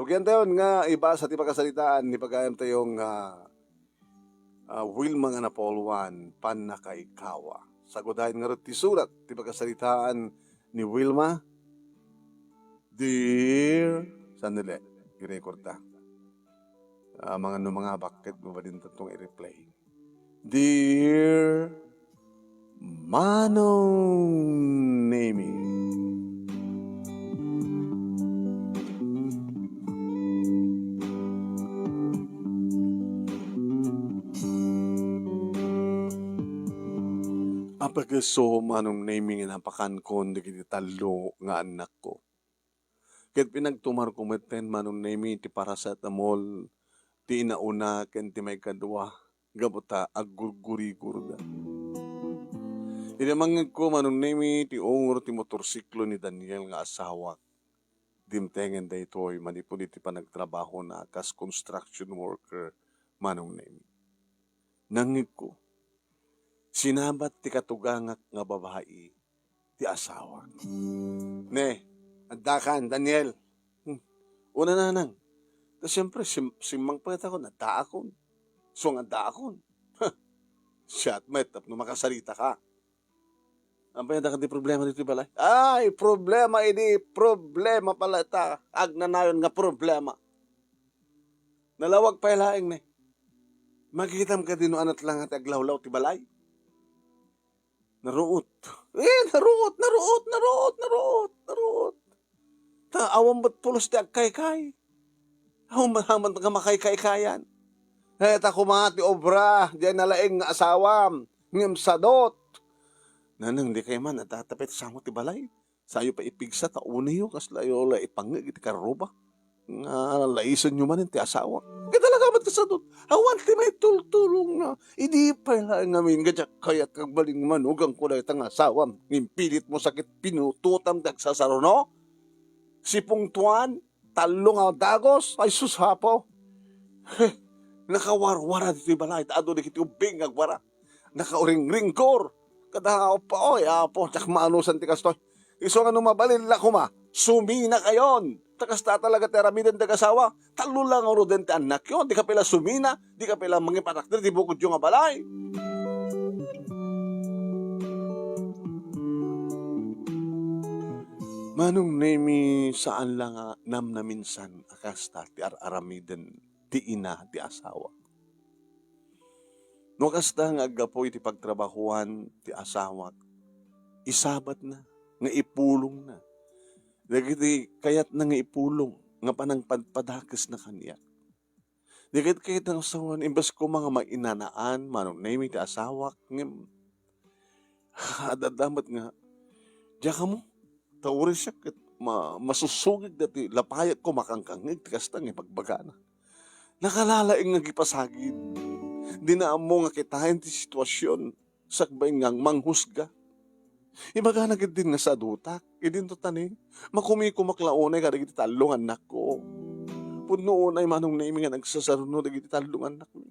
Lugyan tayo nga iba sa ti pagkasalitaan ni pagayam tayong Wilma nga Napolwan panakaikawa. Sagudahin nga rin ti surat ti pagkasalitaan ni Wilma. Dear, sandali, i-record ta. Mga bakit mo ba din itong i-replay? Dear Manong Nemi, apagaso Manong Nemi nga napakan ko hindi talo nga anak ko. Ket pinagtumar ko meten Manong Nemi ti paracetamol ti inauna ken ti may kadwa gabuta aggurguri-gurda. Inamangin ko Manong Nemi ti ungor ti motorsiklo ni Daniel nga asawa. Dimtengen da ito'y manipuli ti panagtrabaho na kas construction worker Manong Nemi. Nangig ko, sinabat ti katugangak nga babae ti asawa. Ne, andakan Daniel. Una na nang. Tapos siyempre, simang pa ako, nata akon. So nga da akon. Shot, met, no makasalita ka. Ang pa di problema dito balay? Ay, problema pala ta. Agnanayon nga problema. Nalawag pa ilaing ne. Magikitam ka din no anat lang at aglawlaw ti balay. Naruot. Naruot. Ta, awang ba't pulos ti agkay-kay? Humahaman ka makay-kay-kayan. Ta kumati obra, diyan nalaing nga asawam, ngim sadot. Nanang di kayo man, natatapit sa mo ti balay. Sayo pa ipigsa, tauni yo, kaslayo la ipangig iti karoba. Nga laison nyo man ti asawa. Kaya talaga mat kasadot. Awan ti may tultulong na. Idi pa lang ngamin, gadyak kaya't kagbaling manugang ko na itang asawam. Ngimpilit mo sakit pinututam dagsasaruno. Sipong tuwan, talong ang dagos, ay sushapo. Nakawarwara dito yung balay, taado na kiti ubing agwara. Nakauring-ringkor. Kada pa, oy, apo, tsak maanusan ti kastoy. Iso nga numabalin la kuma, sumina kayon. Takasta talaga teramiden dagasawa. Talo lang ang rodente anak yun. Di ka pila sumina, di ka pila mangipatakter, di bukod yung balay. Manong Nemi saan lang nam na minsan akasta ti aramiden ti ina ti asawa. No kasta nga agapoy ti pagtrabahuan ti asawa, isabat na, nga ipulong na. Dagiti kayat na nga ipulong, nga panangpadpadakes na kanya. Dagiti kayat ng asawan, imbas ko mga mainanaan, Manong Nemi ti asawa, ngem, adadamat nga, diya ka mo, tawari siya, masusugig dati, lapayat ko makangkangig, tikas tang ipagbagana. Nakalalaing nga gipasagid, dinaamo nga kitahin ti sitwasyon, sakbay nga manghusga. Ibaga na din nga sa dutak, idin to tani, makumikumaklaunay ka dagiti talong anak ko. Punoon ay Manong Nemi nga nagsasaruno dagiti talong anak mi.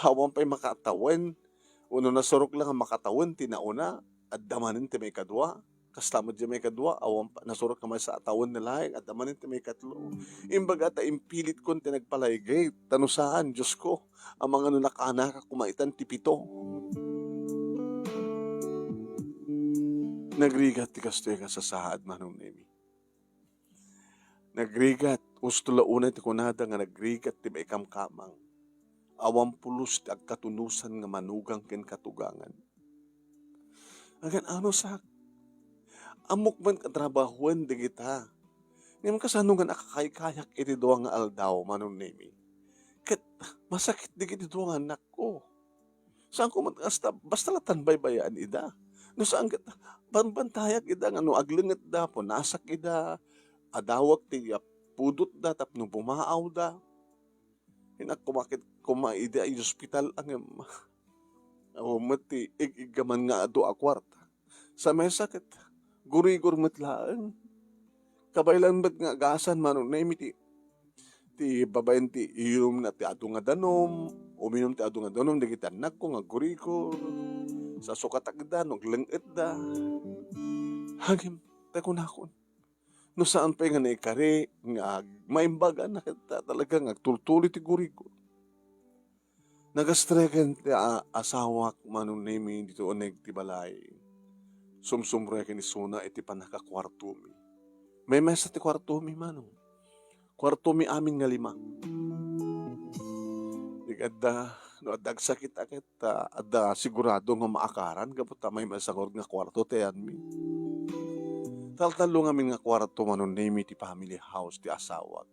Hawan pa'y makatawin, uno na surok lang ang makatawin, tinauna, at damanin ti may kadwa. Kastamad di may kadwa, awan pa, nasurok naman sa atawin nila, at damanin ti may katlo. Imbaga ta impilit kon tinagpalaygay, tanusaan, Diyos ko, ang mga nunakana ka kumaitan ti pito. Nagrigat ti kastoy ka sa sahad, Manong Nemi. Nagrigat, ustula unay ti kunada nga nagrigat ti may kamkamang. Awang pulos ti agkatunusan nga manugang ken katugangan. Agan ano sak? Amok man katrabahuan di kita. Ngayon kasano nga nakakaykayak iti doang nga aldaw, Manong Nemi. Kat masakit di iti doang anak ko. Saan ko basta latanbay bayaan ida. No saan kita, banbantayak ida nga no aglingat da po, nasak ida, adawag ti pudot da, tapno pumaaw da. Hinak kumakit kumaida ay hospital ang mati igaman nga ado a kwarta. Sa may sakit, gurigor matlaan. Kabaylan ba't nga gasan Manong Nemi ti babayan ti iyom na ti ado nga danom, uminom ti ado nga danom, di kita anak ko nga gurigor. Sa sukat agda, naglengit da. Hagim, takunakon. No saan pa nga naikari, nga maimbaga na kita talaga nga tultuli ti gurigo. Nagastregan ti asawak manong name dito oneg ti balay. Sumsumre ni suna iti panakakwarto mi. May mesa ti kwarto mi manong. Kwarto mi amin nga 5. Di kadda, no adag sakit akit, adda sigurado nga maakaran, kapot may masakor nga kwarto tayan mi. Taltalo nga min nga kwarto manon name ti family house ti asawak.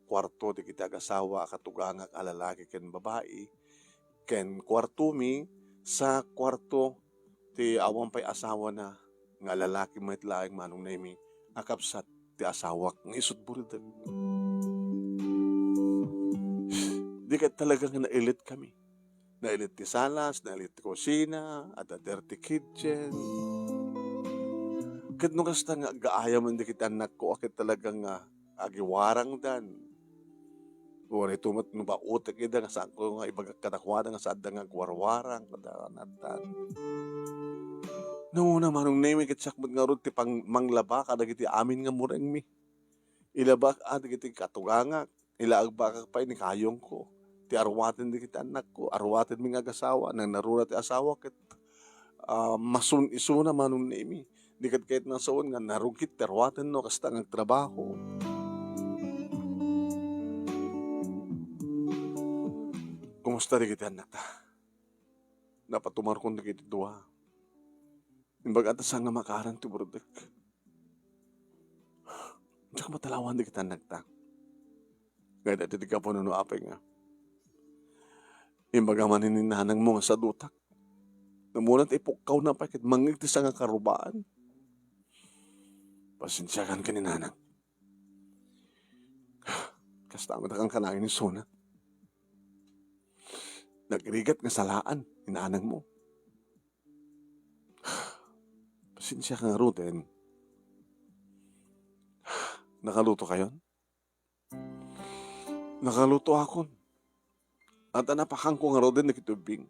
Kwarto ti kita asawa katugangak alalaki ken babae. Ken kwarto mi sa kwarto ti awang pay asawa na nga lalaki met laeng manong name akapsat ti asawak nga isut buridan. Di ka talaga nga nailit kami. Nailit ti salas, nailit ti kusina, at a dirty kitchen. Kat nung kasta nga gaaya man di kita anak ko, akit talaga nga agiwarang dan. Uri tumat no ba utek ida nga saan ko nga ibagak katakwada nga saad nga gwarwarang kadanatan. Nunguna manong name kitsakmat nga ron ti pang manglaba kadagiti amin nga mureng mi. Ilabak dagiti katugangak, ilaagbakak pa ni kayong ko. Ti arwaten di kita anak ko, arwaten mi nga agasawa, nang naruna ti asawa ket masun isuna manong name. Di kat kahit nga saon nga narugit ti arwaten no kasta nga trabaho. Kumusta di kita anak ta? Napatumar kong di kita dua. Imbaga ata nga makaran ti burudek. Tsaka matalawan di kita anak ta. Kaya dati di ka po nuno apay nga. Imbaga manininanang mo nga sa dutak. Namunat ipukaw na pa kit mangigti sa nga karubaan. Pasensyakan ka ni nanang. Kasta mo kang kanangin ni Sona. Nagrigat nga salaan, inanang mo. Pasensya ka nga Ruten. Nakaluto kayon? Nakaluto ako. At napakang ko nga Ruten nakitubing.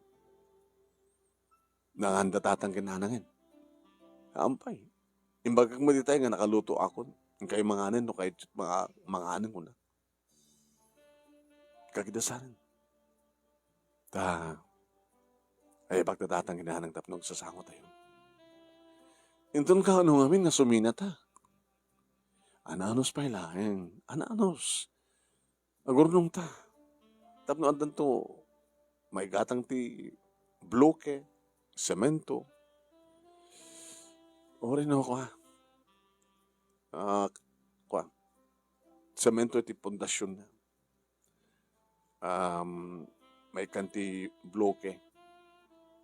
Nanganda tatang kinanangin. Ampay. Imbagag mo di tayo nga nakaluto ako. Kay mga anin no, kahit mga anin ko na. Kagidasanan. Ay pagtatatang kinahanang tapnog sa sangot tayo. Intun ka ano ngamin nga sumina ta. Ananos pa ilahin. Ananos. Agurnong ta. Tapno andan to. May gatang ti bloke, semento. Ori no ko ha. Semento ti pundasyon na. May kanti bloke.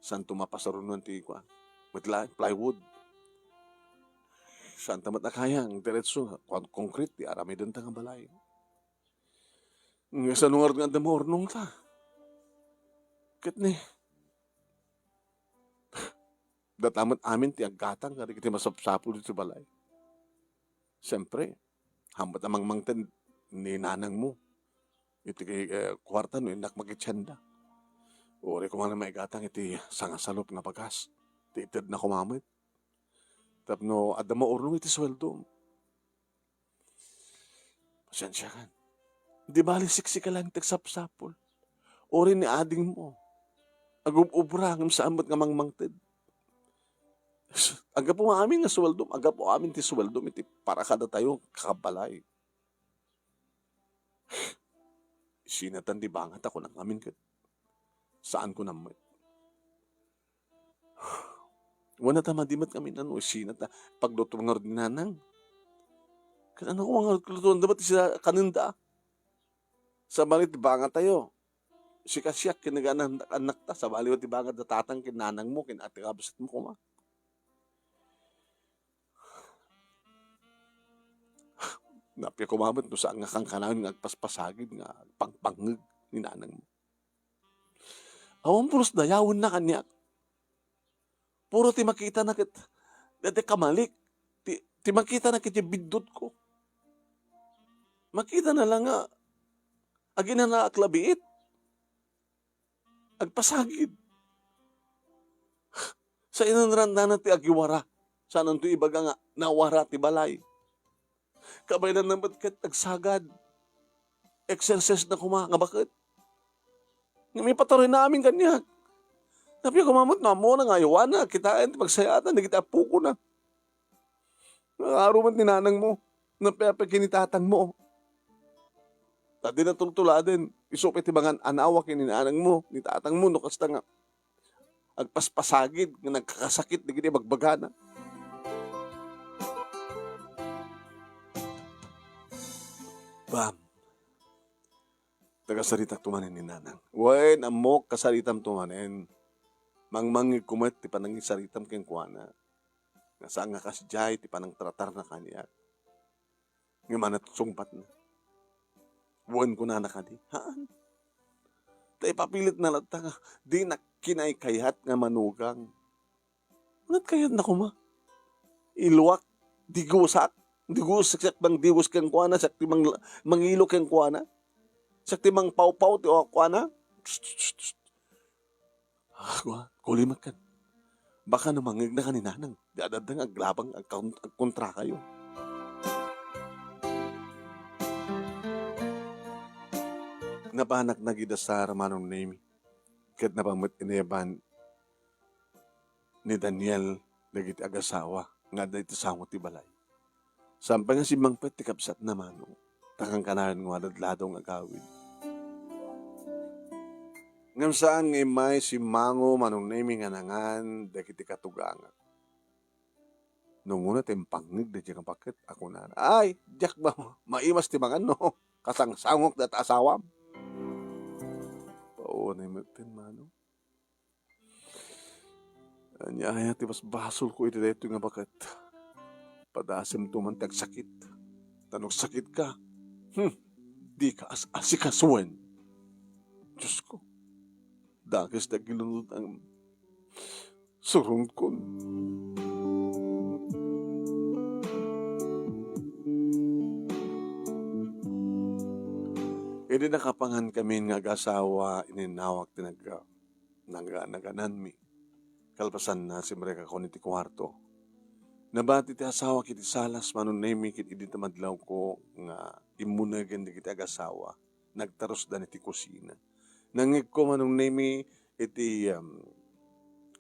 San tumapasarunan ti kwa. Matla, plywood. San tamat na kayang diretso. Concrete ti arami din ta nga balay. Nga sa nungar nga damor nung ta. Kit ni. Datamat amin ti aggatang nga kiti masapsapo dito balay. Siyempre, hambat amang mangten ni nanang mo. Iti kwarta no, inak magitsenda. Uri ko man may gatang iti sangasalop nga bagas. Iti itid na kumamit. Tapno, adama ornong iti sweldo. Pasensya kan. Di bali siksi ka lang tagsapsapol. Uri ni ading mo. Agub-ubra ngam sa amot nga mangmangtid. Aga po nga amin nga sweldo. Aga po amin ti sweldo. Iti para kada tayo kakabalay. Sinatan di bangat ako ng amin kat. Saan ko naman? Wana tama di mat kami nano, sinat na pagluto ng ordinanang. Kaya ano ko mga lutuan, dapat sila kaninda. Sa balit bangat tayo. Si kasyak, kinaganan anak ta, sa balit bangat na tatang kinanang mo, kinati kabasat mo kuma. Napya kumamit no saan nga kang kanang agpaspasagid nga pangpangig ni nanang mo. Awan pulos dayawin na kanya. Puro ti makita na kit, dati kamalik, ti makita na kit yung bidot ko. Makita na lang nga, agi na naaklabiit. Agpasagid. Sa inanranda na ti agiwara, saan to ibaga nga, nawara ti balay. Kabay na naman kat nagsagad. Exercise na kuma, nga bakit? Nga may pataroy namin kanya. Sabi ko, mamot na mo na nga, yawan na, kitain, pagsayatan, na kita puko na. Araw man tinanang mo, napapakinitatan mo. Tadi na tultuladen, isupit ibangan anawa kininanang mo, nitatang mo, no kasta nga. Agpaspasagid, nga nagkakasakit, na gini bagbagana. Bam! Tagasarita tumanin ni nanang. Wen amok kasaritam tumanin. Mangmangig kumet ti panangin saritam keng kuana. Nga saan nga kasjay ti panang tratar na kanya. Nga manat sungpat na. Wen ko na nakadi. Haan? Tay papilit na lata nga. Di na kinay kayat nga manugang. Anat kayat na kuma? Iluwak. Digusak. Digusak bang digus keng kuana. Sakti mangilo keng kuana. Sakti mang pau-pau ti o kuana. Kulimat kan. Baka namangig na kaninanang. Di adadang aglabang agkontra kayo. Napanak na gida sa Ramanong Nemi. Kat napamit inayaban ni Daniel dagiti agasawa. Nga da iti samot ti balay. Sampay nga si Mangpet ti kapsat na manong. Takang kanahan nga dadladong agawid. Ngam saan nga may si Mango Manong Nemi nga nangan dagiti katugangan. Nung una tempangnig da dyan bakit ako na. Ay, Jack ba maimas ti mangan no? Kasangsangok dat asawam. Oo na yung Manong. Anya ay ti mas basol ko iti dito nga bakit. Padasem tumantag sakit. Tanong sakit ka. Di ka asikasuin. Diyos ko. Dakis na ginunod ang surong ko. Hindi nakapangan kami nga agasawa ininawag naganan mi. Kalpasan na si Mareka ko ni ti kwarto. Nabati ti asawa kiti salas manon nemi kiti di tamadlaw ko nga imunagan di kiti agasawa. Nagtaros da ni ti kusina. Nangig ko manong nemi iti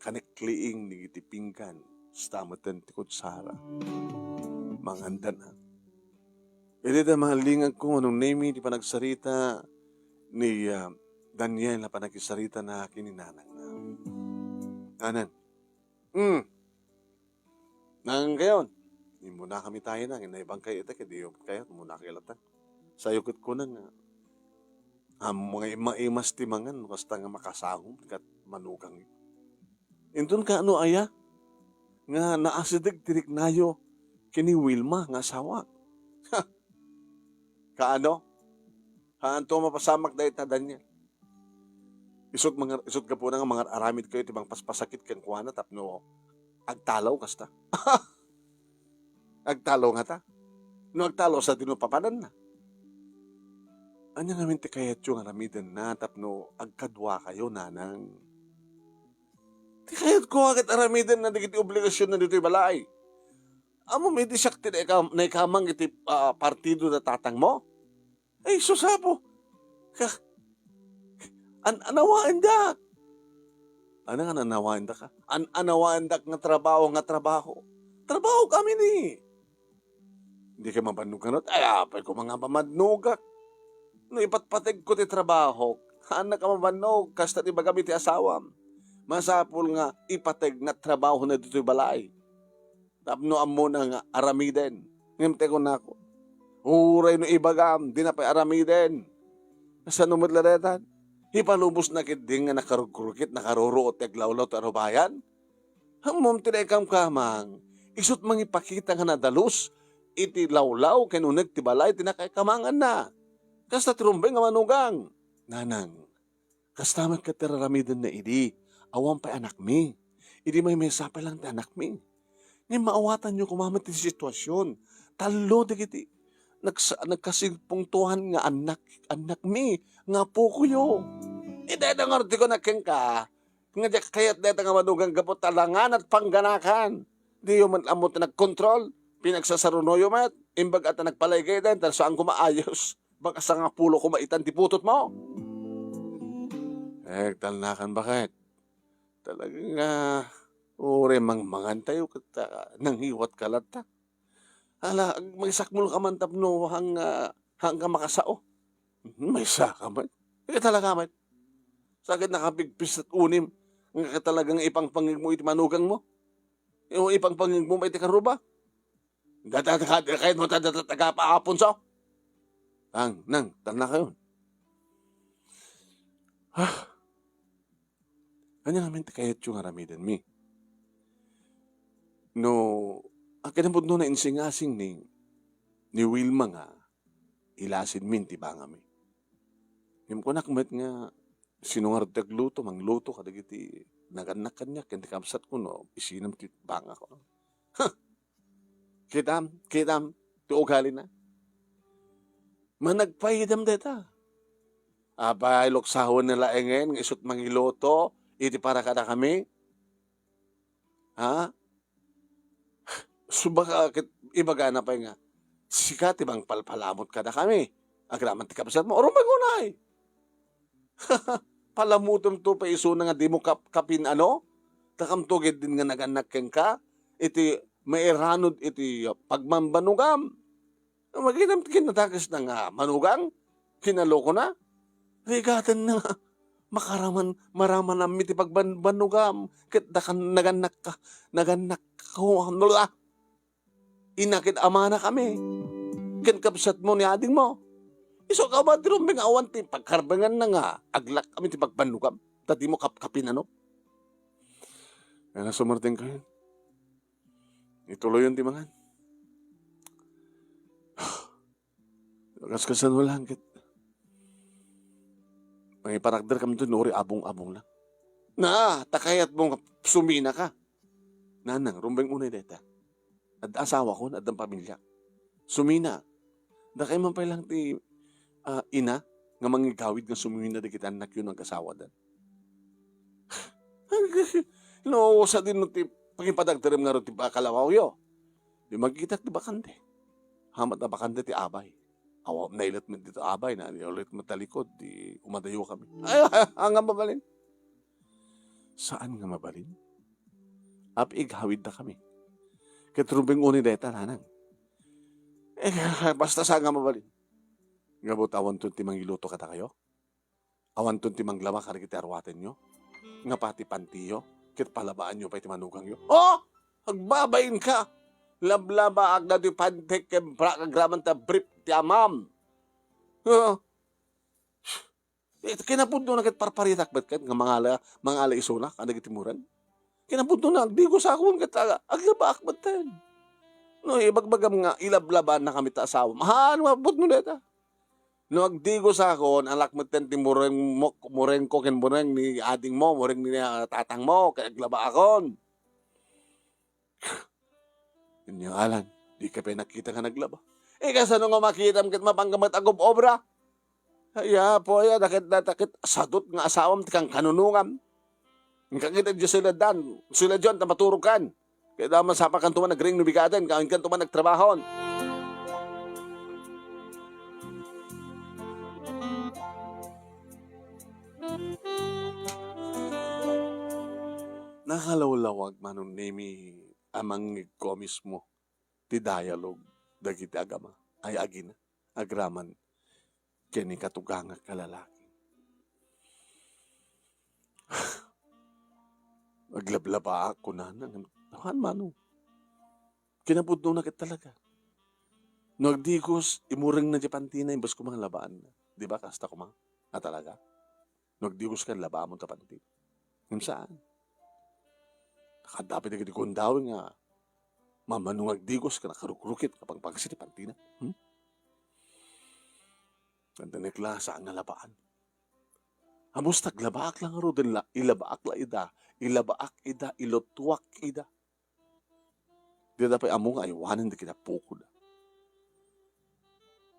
kanikliing ni iti pinggan stamatan ti kutsara. Mangandan na. Iti da mahalingag ko manong nemi ti panagsarita ni Daniel na panagisarita na kininanang na. Anan? Nang gayon, hindi muna kami tayo na, inaibang kayo ito, kaya kayo, muna kayo latan. Sayukot ko na nga, mga maimas timangan, basta nga makasahom, kat manugang. Intun ka ano aya, nga naasidig tirik nayo, kini Wilma, nga asawa. Kaano? Haanto mapasamak dahil na Daniel. Isot ka po na nga mga aramid kayo, tibang paspasakit kang kuwana, tapno, agtalaw kasta. Agtalaw nga ta. No agtalaw sa tinupapanan na. Anya nga minti kayat yung aramidan na tapno agkadwa kayo nanang. Di kayat ko agad aramidan na digiti obligasyon na dito balay. Amo may disakti na ikamang iti partido na tatang mo. Ay susapo. Anawaan da. Ano nga nanawaan da ka? Anawaan da nga trabaho. Trabaho kami ni. Hindi ka mabannugan. Ay, apay ko mga mamadnugak. No ipatpatig ko ti trabaho. Anak ka mabannog. Kasta ti bagami ti asawam. Masapul nga ipatig na trabaho na dito'y balay. Tapno amo na nga aramiden. Ngimte ko na ako. Huray no ibagam. Di na pa aramiden. Sa numadlaretan. Ipalubos na kitding nga nakarugurukit, nakaruruot, yaglawlaw, tarubayan. Hamom tinekam kamang, isut mang ipakita nga nadalus, iti lawlaw, kanunag tibalay, tinakaykamangan na. Kasta tirumbay nga manugang. Nanang, kastamat ka tiraramidan na idi, awang pa anak mi. Idi may mesa pa lang ti anak mi. Ngayon maawatan nyo kumamat ti sitwasyon. Talo di kiti. Nagkasigpungtuhan nga anak mi, nga po kuyo. Ida nga arti ko na ka, nga kayat deta nga manugang gapot talangan at pangganakan. Di yung man amot na nag-control, pinagsasarunoyo mat. Imbag at nagpalay kayo din, saan ko maayos? Baka sa nga pulo ko maitan, tiputot mo. Talnakan bakit? Talagang uri mangmangan tayo nang hiwat kalata. Hala, magsakmul ka man tapno hang ka makasao. May saka man. Talaga man. Sakit nakapigpis at unim. Nga talagang ipangpangig mo iti manugang mo. Yung ipangpangig mo iti karuba. Kahit mo tagapaapon sa. Nang, talna kayo. Ano namin kayat yung aramidan mi. No, ang kinabot no na insingasing ni Wilma nga, ilasin min ti banga mi. Yung ko nakmet nga, sinungardag luto, mangluto, kadagiti naganak kanya, kaya kamsat ko no, isinam ti banga ko. Kitam, ti ugali na. Managpahidam deta. Abay, luksahon nila ngayon, isot mangiloto, iti para kada kami. Ha? Subaka, ibaga na pa nga, sikat ibang palpalamot kada kami. Agraman ti kapsat mo, orong magunay. Palamutom to pa iso na nga di mo kapin ano? Takamtugid din nga naganak ka, iti mairanod iti pagmambanugam. Maginam kinatakas na nga manugang, kinaloko na. Rigatan na maraman namin iti pagbanugam. Dakan naganak ka, inakit ama na kami. Kapsat mo ni ading mo. Iso ka ba, diruming awan ti pagkarbangan na nga, aglak kami ti pagbanugam. Tadi mo kapkapin ano? Kaya sumarting kayo. Ituloy yun ti mga. Kaskasan mo lang kit. May parakder kami doon, uri abong-abong lang. Takayat mo sumina ka. Nanang, rumbeng unay deta. At asawa ko, at ang pamilya. Sumina. Da kayo man pa lang ti ina, nga mangigawid nga sumina di kita anak yun ang kasawa dan. No, sa din ti pagipadagdarim nga rin ti bakalawaw yo. Di magkita ti bakante. Hamat na bakante ti abay. Awam na ilat mo dito abay na ulit matalikod, di umadayo kami. Ay, nga mabalin. Saan nga mabalin? Igawid na kami. Katrubing uni deta nanang. Basta saan nga mabalin. Ngabot awan tun ti mangiluto kata kayo? Awan tun ti manglama kari kiti arwaten nyo? Nga pati pantiyo? Kit palabaan nyo pa iti manugang nyo? Agbabain ka! Lablaba agda di pantek kembra kagraman ta brief ti amam. Kinapunto na kit parparitak bet kat nga mangala isuna kada gitimuran. Kinapunto na agdigo sa akon kat aglaba akbat ten. No ibagbagam nga ilablaban na kami ta asawa. Mahan mabut mo deta. No agdigo sa akon alak met ten ti mureng ko ken mureng ni ading mo, mureng ni tatang mo kay aglaba akon. Inyong alan, di ka pa nakita nga naglaba. Kasano nga makita mo kit mapanggamat agob obra? Po, nakit sadot nga asawam ti kang kanunungam. Kakita dyan sila dyan, tamaturukan. Kaya daman sa pakan tuman nagring nubigadan, kaya kan tuman nagtrabahon. Nakalawlawag manong nemi amang komis mo ti dialogue dagiti agama ay agina agraman kini katuganga kalalaki. Aglablaba ako na nang mano. Kinapudno na kit talaga. Nagdigos imureng na di pantina imbas ko mga labaan na. Di ba kasta ko mga talaga. Nagdigos ka labaan mo tapanti. Yung saan? Nakadapit na kiti kundawin nga mamanong agdigos ka nakarukrukit kapag pagkasiti pantina. Ganda ni klasa ang nalabaan. Amos taglabaak lang aro din ilabaak la ida. Ilabaak ida, ilotuak ida. Di dapat among aywanan di kita pukod.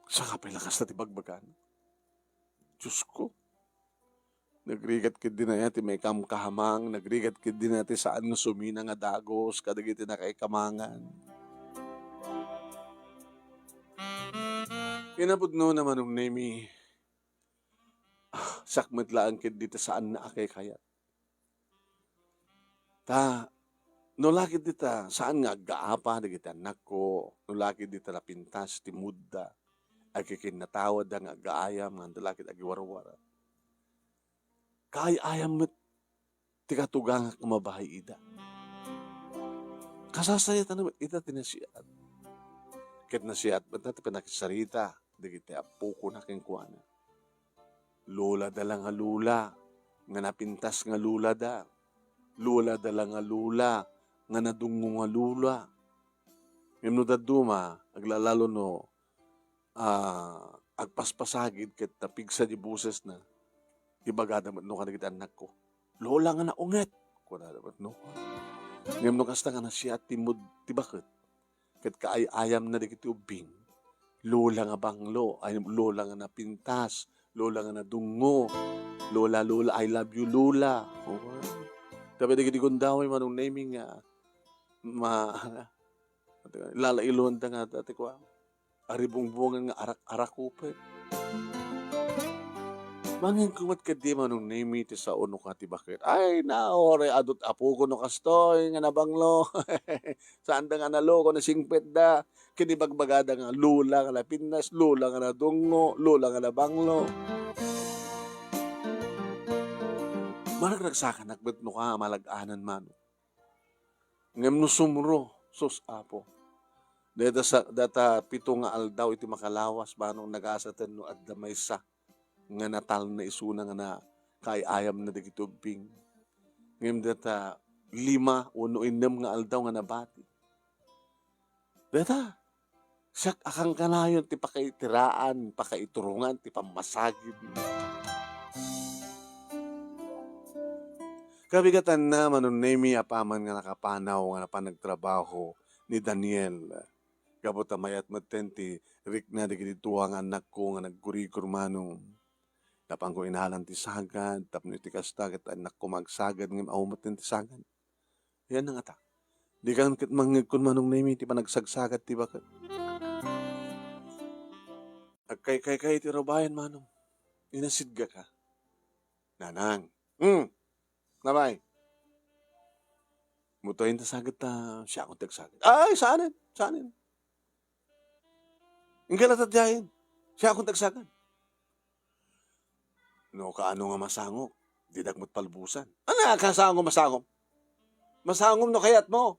Sa kapay lakas na tibagbagan. Diyos ko. Nagrigat kid din na yati may kahamang. Nagrigat kid din natin saan nga sumina nga dagos. Kadagiti na kay kamangan. Kinabudno naman nung nemi, sakmet lang kid dito saan na akay kaya. Ta, no laki dita, saan nga gaapa na kita anak ko, no laki dita na pintas, timudda, ay kikinatawad nga gaayam, nga dalakit agiwarwara. Kaayayam met, tikatugang kumabahay ida. Kasasaya tanong ita tinasiat. Kit nasiat, ba't natin pinakisarita, di kita apuko na kengkuana. Lula dala nga lula, nga napintas nga lula da. Lula dala nga lula, nga nadungo nga lula. Ngem no daduma, aglalalo no, agpaspasagid ket tapigsa di buses na, ibagada mo no kanagit anak ko. Lola nga naunget, kuna dapat no. Ngem no kasta nga na siya timud tibakit, ket kaayayam na di kiti ubing. Lola nga banglo, ay lola nga napintas, lola nga nadungo, lola, I love you, lola. Okay. Tapi di kiti kundaway manong naming nga, lalailon da nga dati ko, aribong-bungan nga arak-arak upet. Mangin kumat ka di manong name iti sa uno ka ti bakit. Ay, naore, adot apo ko no kastoy, nga nabanglo. Saan da nga nalo ko na singpet da. Kinibagbagada nga lula nga na pinas, lula nga na dungo, lula nga na banglo. Managragsakan nakbet no ka malaganan man. Ngem no sumro, sus apo. Data pito nga aldaw iti makalawas, manong nag-asatan no adamay sa nga natal na isuna nga na kaayayam na dagitubing. Ngem data 5 o 6 nga aldaw nga nabati. Data, siyak akang kanayon ti pakaitiraan, pakaiturungan, ti pamasagid. Kabigatan na manunemi apaman nga nakapanaw nga napanagtrabaho ni Daniel. Gabot mayat matenti, rik na di tuwa nga anak ko nga naggurigur manong. Tapang ko inahalan ti sagad, tapno iti kasta ket anak ko magsagad ngem awmat ti sagad. Yan nga ta. Di kan ket mangeg kun manong nemi ti panagsagsagat ti bakat. Agkay ti robayan manong. Inasidga ka. Nanang. Namay. Mutoyin ta sagad ta, siya akong tagsagad. Ay, saanin? Ingkala tatyayin. Siya akong tagsagad. No, kaano nga masangok? Di dagmot palbusan. Ano kasangom masangom? Masangom no kayat mo.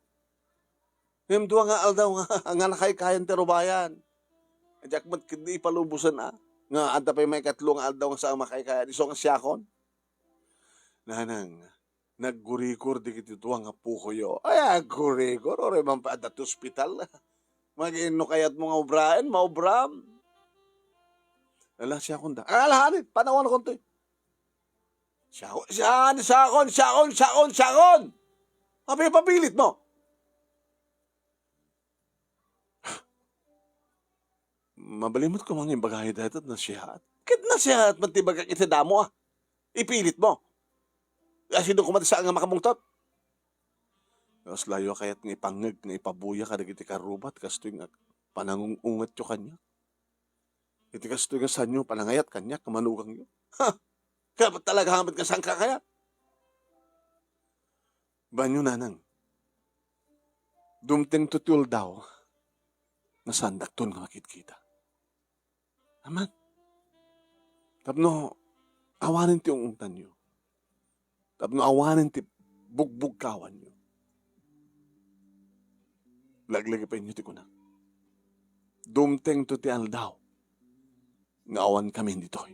Ngem duwa nga aldaw nga nakaykayan ti robayan. Jakmat kidi palubusan na. Nga anta pa may katlong aldaw nga sa makaykayan. Iso nga siyakon. Nanang, naggurikor di kiti tuwa nga pukoyo. Ay, gurikor. Ore man pa adat hospital. Mag-ino kayat mo nga obraen, maobram. Ala, siya kong da. Alahanin, panawan ko ito. Siyakon! Abi, papilit mo. Mabalimot ko mga ibagahe dahil na siya. Kit na siya at matibag ang itadamo Ipilit mo. Kasi doon kumata nga makamungtot. Tapos layo kayat nga ipangag, nga ipabuya ka nagiti karubat, kasto yung panangungat yung kanya. Iti kasto yung sanyo, panangayat kanya, kamanugang yun. Ha! Kaya ba't talaga hamad ka saan kakayat? Banyo nanang, dumteng tutul daw, nasandak ton nga makit-kita. Aman, tapno, awanin ti ungtan nyo. Tapno, awanin ti bugbugkawan nyo. Laglagi pa inyo ti kunak. Dumteng tutil daw, ngawan kami dito.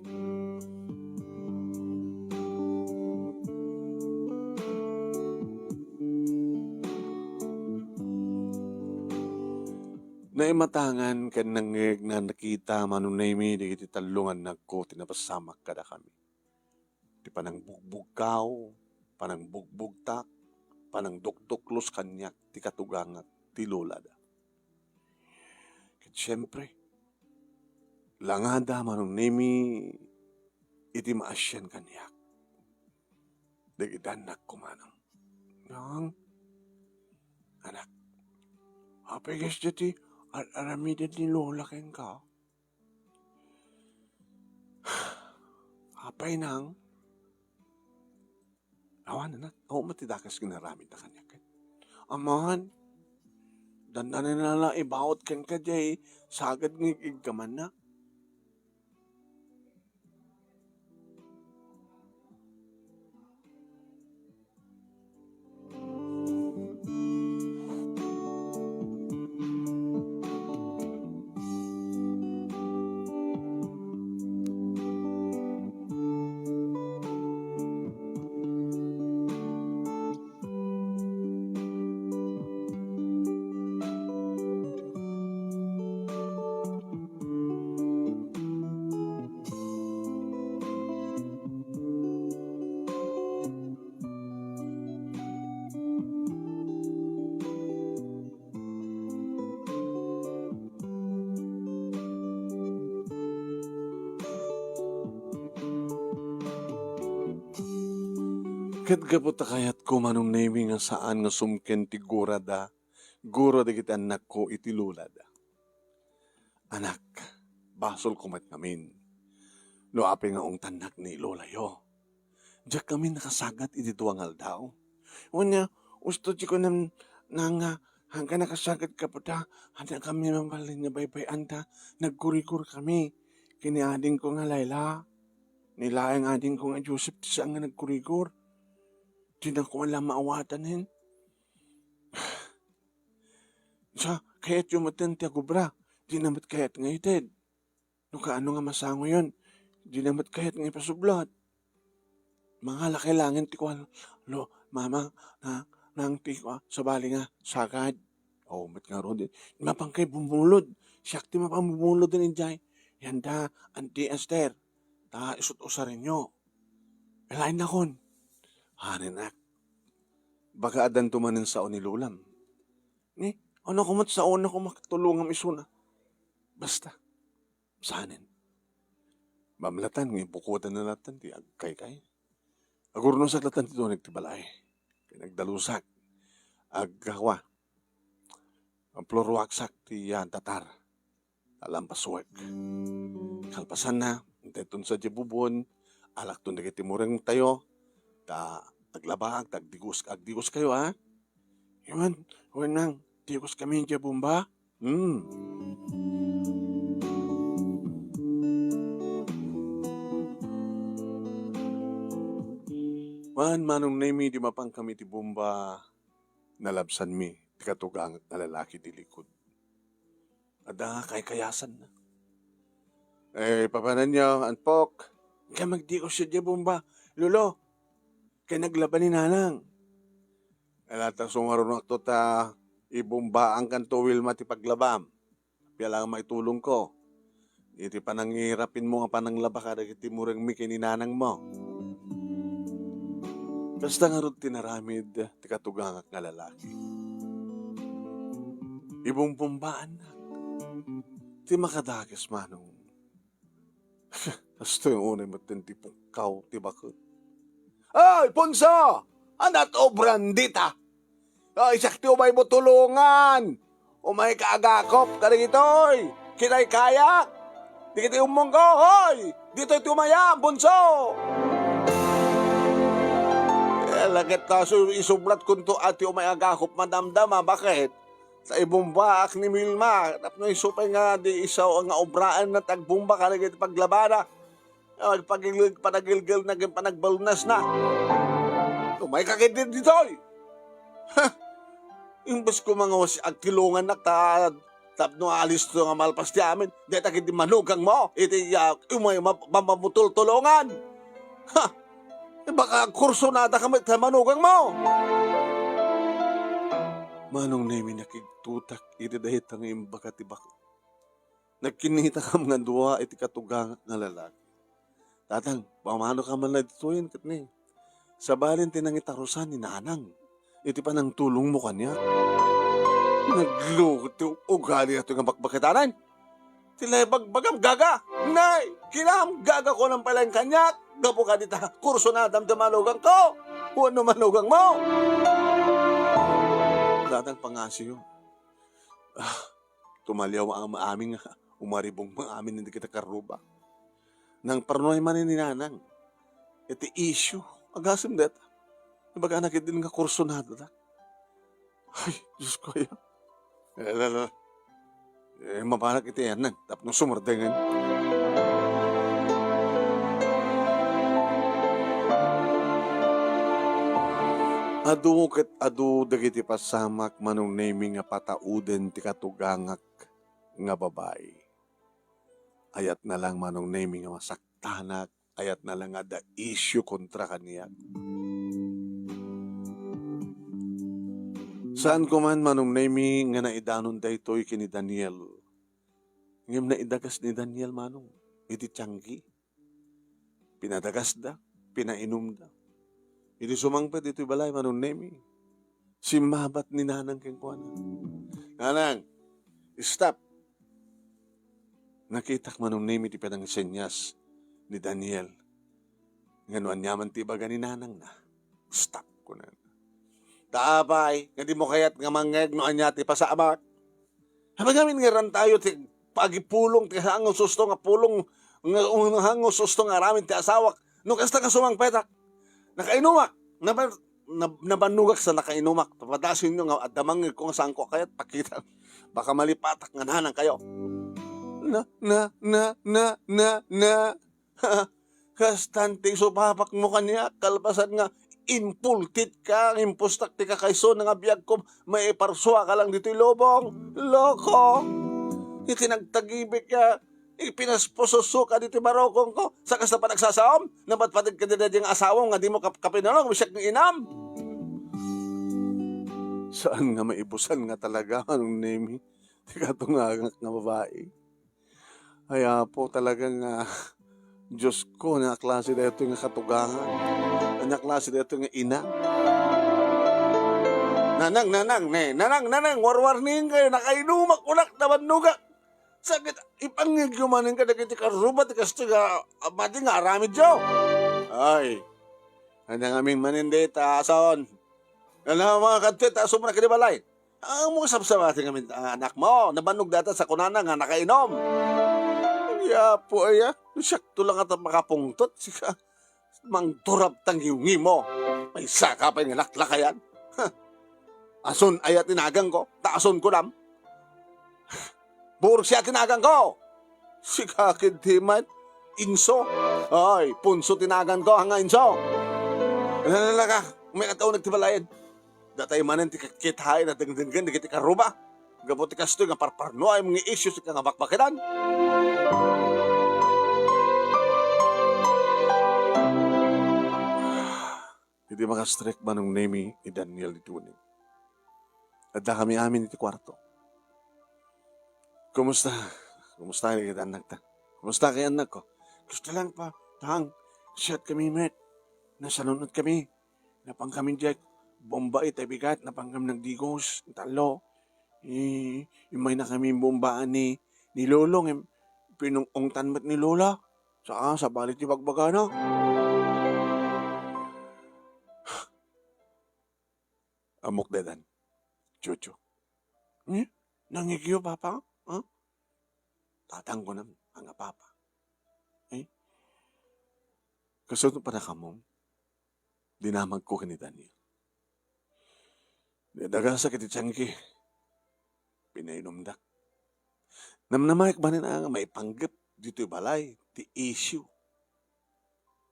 Naimatangan kan nangeg na nakita manunaymi di iti talungan nagko tinapasamak kada kami. Di panang bugbugkaw, panang bugbugtak, panang dukduklos kanyak ti katugangat ti lolada. Ket siyempre, langada manunaymi iti maasyan kanyak. Dagitan nagkumanang. Nang, anak, apegas dati, aramida ni Lola ken ka. Apay nang, awan na, ako matidakas kinaramid na kanya. Aman, dandanan na lang ibawat kan ka jay, sagad ng igkaman na. Kat kaputa kayat ko manong naming nga saan nga sumken ti gura da, gura da kiti anak ko iti lula da. Anak, basol kumat ngamin. No api nga ong tanak ni lola yo. Diyak kami nakasagat iti tuwangal daw. Unya, usto di ko nang hanggang nakasagat ka po da, handa kami mamalin nga baybayan da, nagkurikur kami. Kiniading ko nga Layla, nilaeng ading ko nga Joseph, ti saan nga nagkurikur. Di na ko alam maawatan hin. Sa, kaya't yumatan ti agubra, di namat kaya't nga ited. No kaano nga masango yun, di namat kaya't nga ipasublot. Mga lakilangin ti ko, lo, mama, nang ti ko, sabali nga, sagad. Oh, mat nga ron din. Mapangkay bumulod. Siyak ti mapambumulod din injay. Yan da, Auntie Esther. Ta, isut usarin nyo. Elain na kon. Haninak. Baka adan tumanin sa ni lulam. Ni, ano kumat sa una ko makatulungam isuna. Basta, sanin. Mamlatan, ng ibukutan na natin, ti agkay-kay. Agurno sa latan ti tunig ti balay. Kaya nagdalusak. Aggawa. Ang plorwaksak ti tatar. Alampaswag. Kalpasan na, intayton sa jibubon, alak to nagitimuring tayo, taglabag, agdigos kayo, ha? Iwan nang, digos kami yung jabumba. Manong nami di mapang kami ti bumba, nalabsan mi, ti katugang na lalaki di likod. Ada kay kayasan na. Papanan niyo, anpok, kaya magdigos siya jabumba. Lolo, kaya naglaban ni nanang. Alata sumarunok to ta ibumba ang kantuwil mati paglabam. Kaya lang maitulong ko. Iti panangirapin mo nga pananglaba ka dagiti murang mi kini nanang mo. Basta nga ron tinaramid ti katugangak nga lalaki. Ibumbumbaan na. Ti makadakis manong. Basta yung unay matindi pungkaw ti bakit. Ay, Ponso! Anat obran dita. Ay, sakti umay mo tulungan. Umay kaagakop ka rin ito'y. Kinay kayak. Di kita umonggo, hoy. Dito'y tumayam, Ponso. Lagat kaso isubrat kunto ati umay agakop madamdama. Bakit? Sa ibumbaak ni Milma. Tapno isupay nga di isaw nga obraan na tagbumba ka rin paglabada. Panagilgil na panagbalunas na. Umay kakitid dito. Imbes ko mga agtilungan na tapno alis to nga malpas di amin. Dahil takit di manugang mo. Iti umay mamamutultulungan. Baka kurso nata kami sa manugang mo. Manong nami nakigtutak iti dahit ang imbaka tibak. Nagkinita ka mga duwa iti katugang nga lalaki. Tatang, pamano ka man na dito yun, katni. Sa balin tinangitarusan ni nanang. Iti pa nang tulong mo kanya. Naglukot yung ugali na ito nga bakbakitanan. Tilay bagbagam gaga. Nay, kinam gaga ko ng palang kanyak. Gapo ka dita, kurso na damdamalugang ko. Ano manugang mo? Tatang pangasiyo. Tumalyaw ang maaming umaribong maamin hindi kita karuba. Nang parnoy man ni nanang. iti issue. Agasim det. Ibaga nakit din nga kurso na da. Ay, Diyos ko ya. Mabalak iti yan tapos sumardengan. Adu dagiti pasamak manong naming nga patauden ti katugangak nga babae. Ayat na lang manong naming nga masaktanak, ayat na lang nga da issue kontra kaniya. Saan ko man manong naming nga naidanon da ito'y kini Daniel. Ngem na idagas ni Daniel manong, iti tiyanggi. Pinadagas da, pinainom da. Iti sumangpet ito'y balay manong nemi. Simabat ni nanang kengkuanan. Nanang, stop. Nakitak manong nemi ti pinang senyas ni Daniel. Nganuan yaman ti baga ni nanang na. Stop ko na. Taapay, nga di mo kayat nga mangeg no anya ti pasamak. Habagamin nga ran tayo ti pagipulong ti hango susto nga pulong nga hango susto nga ramin ti asawak. No kasta ka sumangpetak. Nakainumak. Nabanugak sa nakainumak. Papadasin nyo nga adamang kung saan ko kayat pakita. Baka malipatak nga nanang kayo. Na. Kastante supapak mo kanya. Kalpasan nga impultit ka. Impustak ti kakaiso nga biyag ko. May parswa ka lang dito'y lobong. Loko. Itinagtagibig ka. Ipinaspososo ka dito marokong ko. Saka sa panagsasaom, nabat patig ka din yung asawang nga di mo kapinalong, misyak ng inam. Saan nga maibusan nga talaga anong nemi? Tika tungangak nga babae. Kaya po talagang Diyos ko, na klase na ito nga katugangan. Na klase na ito nga ina. Nanang, warwarning kayo, nakainumak, unak, nabanugak. Sakit, ipangigyumanin ka na kiti karubat, kasi mati nga aramid jo. Ay, handa aming manindita, ason. Alam mga kadpit, aso mo na kinibalay. Ang mga sabsabati kami anak mo, nabanog data sa kunana nga nakainom. Kaya po ay, sakto lang at makapungtot. Sika, mangturap tang hiungi mo. May saka pa yung laklakayan. Ason ay at tinagang ko, taason ko lang. Burok siya tinagan ko. Si kakid timan. Inso. Ay, punso tinagan ko hanga inso. Nalala ka. May kataon nagtibalayan. Datay manan ti kakithay na dengdenggan di kiti karuba. Gabuti kasto nga parparno ay mga issues ka nga bakbakidan. Hindi makastrek manong nemi ni Daniel ditunin. At da kami amin iti kwarto. Kumusta? Kumusta kayo kita anak ta? Kumusta kayo anak ko? Gusto lang pa. Tang, siyat kami met. Nasanunod kami. Napang kami Jack. Bomba ito bigat. Napang kami nagdigos. Talo. Imay na kami bombaan ni Lolong. Pinungong tanmat ni Lola. Sa balit ni bagbaga na. Amok dedan. Chucho. Nangigiyo papa? Tatang ko naman, ang papa. Kasunod pa na kamong, dinamag ko ni Daniel. Daga sa kiti tiyangki, pinainom dak. Namnamayak ba na nga may panggap dito balay, ti issue.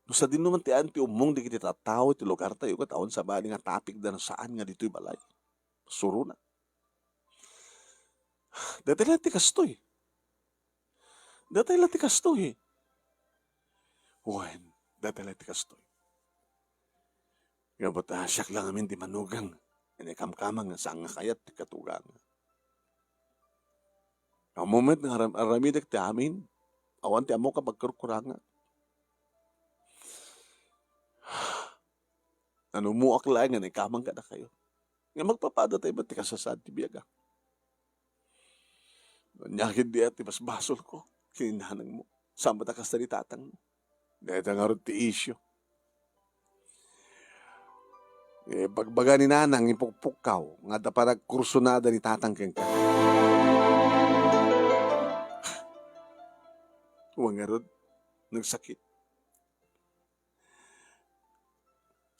No sa din naman ti anti umong di kiti tataw, ti lugar tayo kataon sa bali nga topic na saan nga dito balay. Suro na. Dati lang ti kastoy. Dati lang ti kastoy. Wen, dati lang ti kastoy. Gabot siyak lang amin di manugang. Kamkamang nga saan nga kayat ti katugang. Ang moment nga aramidak ti amin, awan ti amo ka pagkurkuranga. Nanumuak lang nga kamang ka na kayo. Nga magpapada tayo ba't ti kasasad ti biyaga. Nyakid di at mas basol ko. Kininanang mo. Saan ba takas na ni tatang mo? Dahil nga rin ti issue. Pagbaga ni nanang, ipukpukaw. Nga da parang kursunada ni tatang keng ka. Huwag nga rin. Nagsakit.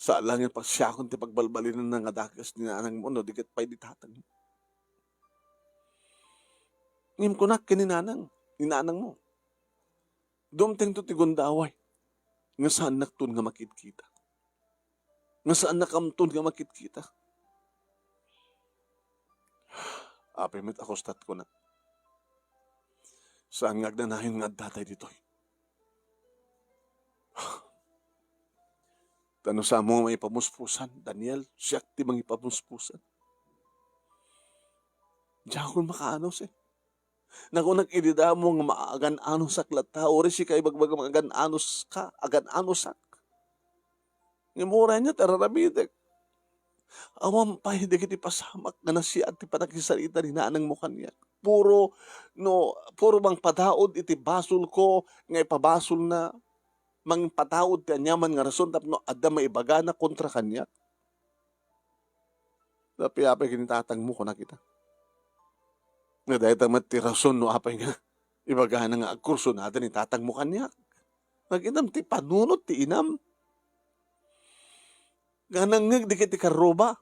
Sa langit pagsiyakon ti pagbalbalinan ng adagas ni nanang mo, no, diket pa'y ditatan mo. Ngim kunak ni nanang mo. Dumteng to ti gundaway. Nga saan naktun nga makit-kita. Nga saan nakamtun nga makit-kita. Apay met akostat ko na. Saan nga agnanahin nga datay ditoy. Tano sa mo may pamuspusan, Daniel, siyak ti mang ipamuspusan. Diyan ko makaanos eh. Naku nag-idida mo nga maagan-anos sak lata, ori si kay bagbag maagan-anos ka, agan-anos sak. Ngimura niya, tararamitek. Awam pa, hindi kiti pasamak nga na siya at ti panakisalita ni nanang mo kanya. Puro bang padaod iti basol ko, nga ipabasol na, mang pataod ti anyaman nga rason, tapno adda maibaga na kontra kanya. Tapi kinitatang mo ko na kita. Nga dahil tamat ti rason no apay nga, ibaga na nga agkurso natin itatang mo kanya. Nag-inam ti panunot ti inam. Ganang di kiti karoba.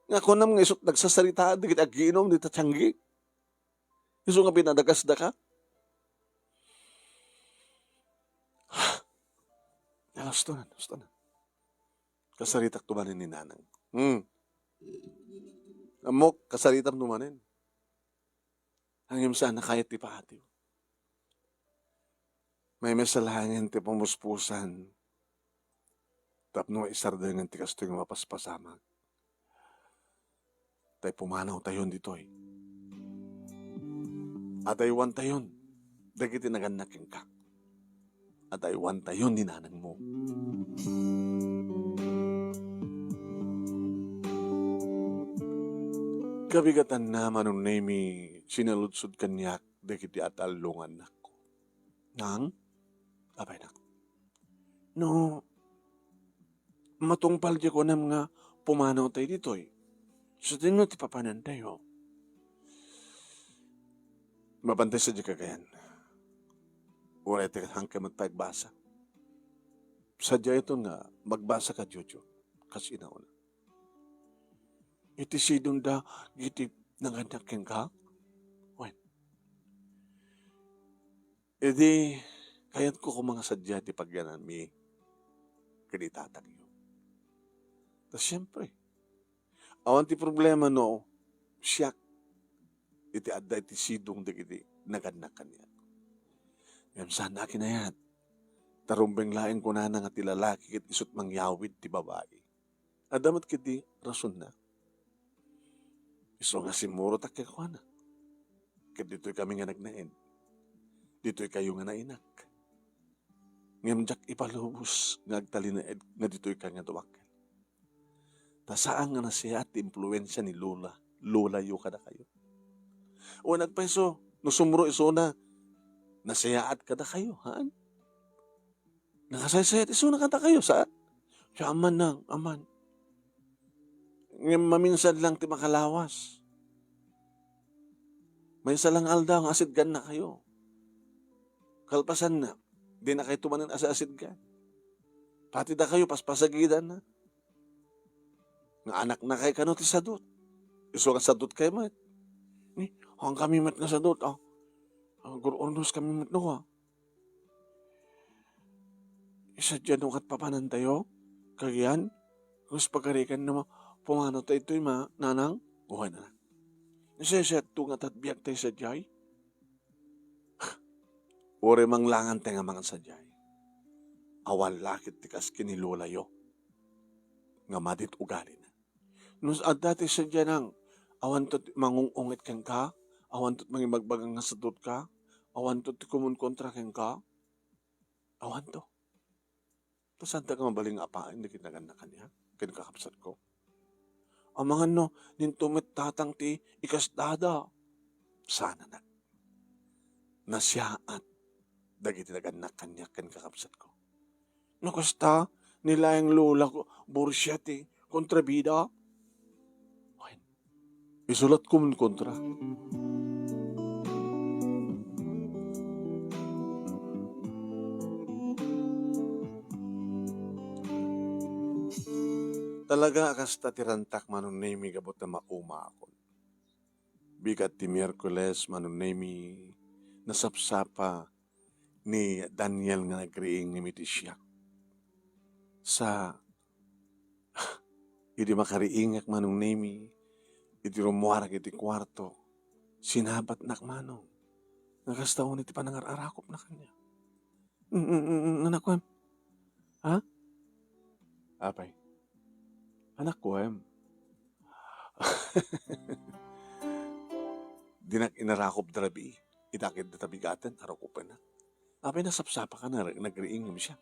Nga kunam nga isot nagsasarita, di kiti agiinom, di tatanggi. Iso nga pinadagasda ka. Gusto na. Kasaritak tumanin ni nanang. Amok, kasaritak tumanin. Hangim sana kahit ti paatiw. May masalangin ti pamuspusan. Tapno isarda ng tikas to yung mapaspasama. Tay pumanaw tayon ditoy. At aywan tayon. Dagiti naganak yung kak. At aywan tayon ni nanang mo. Kabigatan naman nung nami sinaludsod kanyak dagiti atalungan nako. Nang? Abay nak. No, matungpal di ko nam nga pumanaw tayo ditoy. So din mo ti papanan tayo. Mabantay sa di kagayan. Wala iti hangka magpagbasa. Sadya ito nga magbasa ka Jojo. Kasi inauna. Iti sidong da giti nanganyakin ka? Wen. Edi kayat ko kung mga sadya ti pagyanan mi kanitatag yun. Tapos siyempre, awan ti problema no, siyak iti adda iti sidong da giti naganyakan yan. Yan sana kinayat. Tarumbeng laing ko na nga ti lalaki kit isot mangyawid ti babae. Adamat kiti rason na. Iso nga simuro takya ko na. Kat dito'y kami nga nagnain. Dito'y kayo nga nainak. Ngam jak ipalubos nga agtalinaed nga dito'y ka nga duwakal. Ta saan nga na siya at impluensya ni Lola. Lola yu kada kayo. O nagpeso, no sumro iso na, nasiyaat kada kayo, haan? Nakasayasayat iso na kada kayo, saan? Siya aman nang, aman. Ngayon maminsan lang ti makalawas. May salang aldaw, asid gan na kayo. Kalpasan na, di na kayo tumanin asa asid gan. Pati da kayo, paspasagidan na. Nga anak na kayo kano ti sadot. Iso nga sadot kayo mat. Ang kami mat nga sadot, gurornos kami mat no, Isa dyan nung papanan tayo, kagyan, kus pagkarikan na pumano tayo ito'y nanang, buhay na. Nasasat tunga at biyak tayo sa jay. Ore mang langan tayo nga mga sa jay. Awan lakit tikas kinilulayo. Nga madit ugali na. Nus at dati sa jay nang, awan to mangungungit kang ka, awan to mangimagbagang nga sadot ka, awan to kumun kontra kang ka, awan to. To saan ka mabaling apain, hindi kinagan na kanya, kinakapsat ko. Ang mga no, nintumit tatang ti ikasdada. Sana na. Nasyaat. Dagiti naganak kanya kakapsat ko. Nakasta, nila yung lola ko, bursya ti, kontrabida. Isulat ko mun kontra. Talaga kasta tirantak manunemi gabot na makuma ako. Bigat ti Miyerkules manunemi nasapsapa ni Daniel nga nagriing ni Mitisyak. Sa idi makariingak manunemi, iti rumuarak iti kwarto, sinabat nak manong. Nagastaon iti panangar-arakop na kanya. Anak ko, ha? Apay, anak ko, dinak inarakop darabi, itakid na tabigatan, arakupan na. Apay nasapsapa ka na, nagriing siya.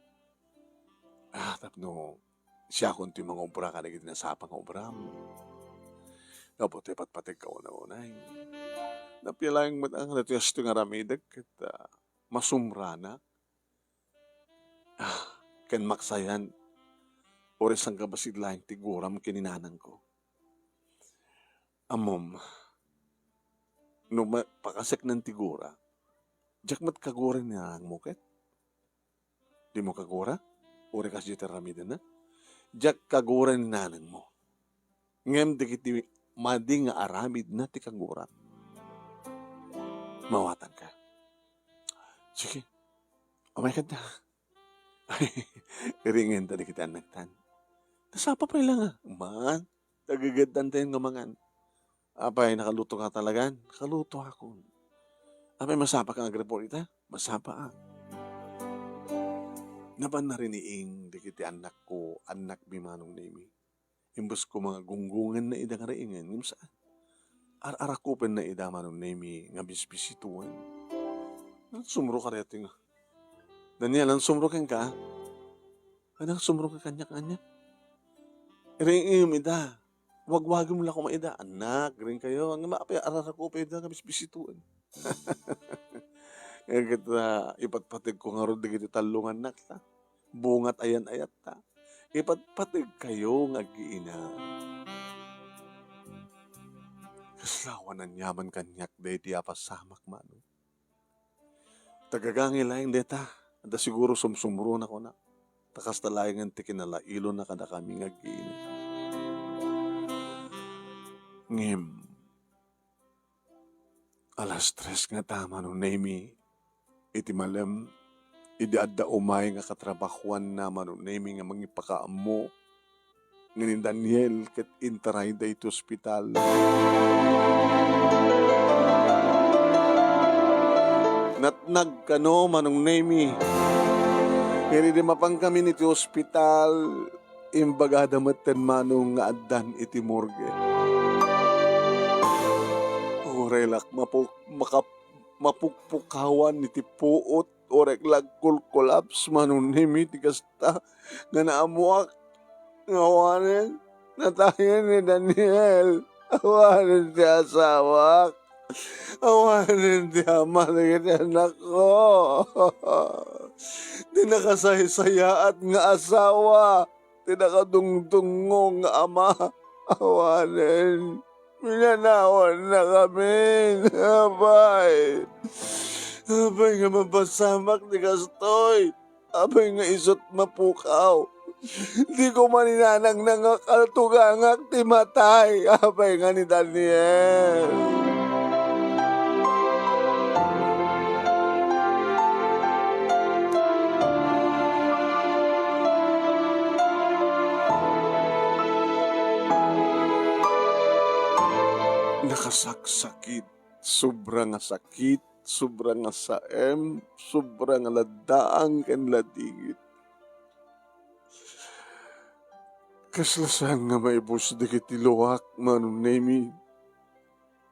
Tapno, siya kung ti mga obra ka, naging nasapang obra mo. Tapos, patpatig ka una-unay. Napilang matang natiyas ito nga ramidag, kita masumra na. Kan maksayan, oras ang kabasid laing tiguram kininanang ko. Amom, no pakasek ng tigura, jak mat kagura niya ang muket? Di mo kagura? Uri kasi dito ramidan na? Jak kagura ni nanang mo. Ngem dikiti mading nga aramid na ti kagura. Mawatan ka. Sige, umay ka na. Iringin tadi kita anaktan. Nasapa pa lang Man, tagagadan tayo ngamangan. Apay, nakaluto ka talagan? Nakaluto ako. Apay, masapa ka agreport ita? Masapa ang. Naban na riniing di kiti anak ko, anak bimanong nimi. Imbus ko mga gunggungan na idang raingan, ngim saan? Arakupen na ida manong nimi nga bisbisituan. Sumro ka rito nga. Daniel, ang sumro kang ka? Anang sumro ka kanya-kanya? Ring ida. Wag-wag mo lang kung maida. Anak, rin kayo. Ang maapay, arakupen ida nga bisbisituan. Kita ipatpatig ko nga ron digiti talungan nak ta. Bungat ayan-ayat ta. Ipatpatig kayo nga giina. Kaslawan ang yaman kanyak day di apasamak mano. Tagagangi laing deta. Anda siguro sumsumro na ko na. Takas talayang ang tikinalailo na kada kami nga giina. Ngim. Alas 3 nga tama no nemi. Iti malam, idi adda umay nga katrabahuan naman no nemi nga mangipakaamo ni Daniel ket intaray da ito ospital. Natnag kano manong nemi. Kaya di mapang kami niti ospital, imbaga damatan manong nga addan iti morgue. Relak mapukpukawan iti puot orek lagkul collapse manunimi ti kasta nga naamuak ngawanen natayan ni Daniel awanen ti asawak awanen ti ama ti anak ko di nakasaysaya at nga asawa ti nakadungdungong nga ama awanen minanawan na kami. Abay. Abay nga mabasamak ni Kastoy. Abay nga isot mapukaw. Di ko maninanang nangakaltugangak ti matay. Abay nga ni Daniel. Nakasaksakit, sobrang sakit, sobrang saem, sobrang ladaang ken ladigit. Kaslasaan nga maibus di kiti luwak manunemi.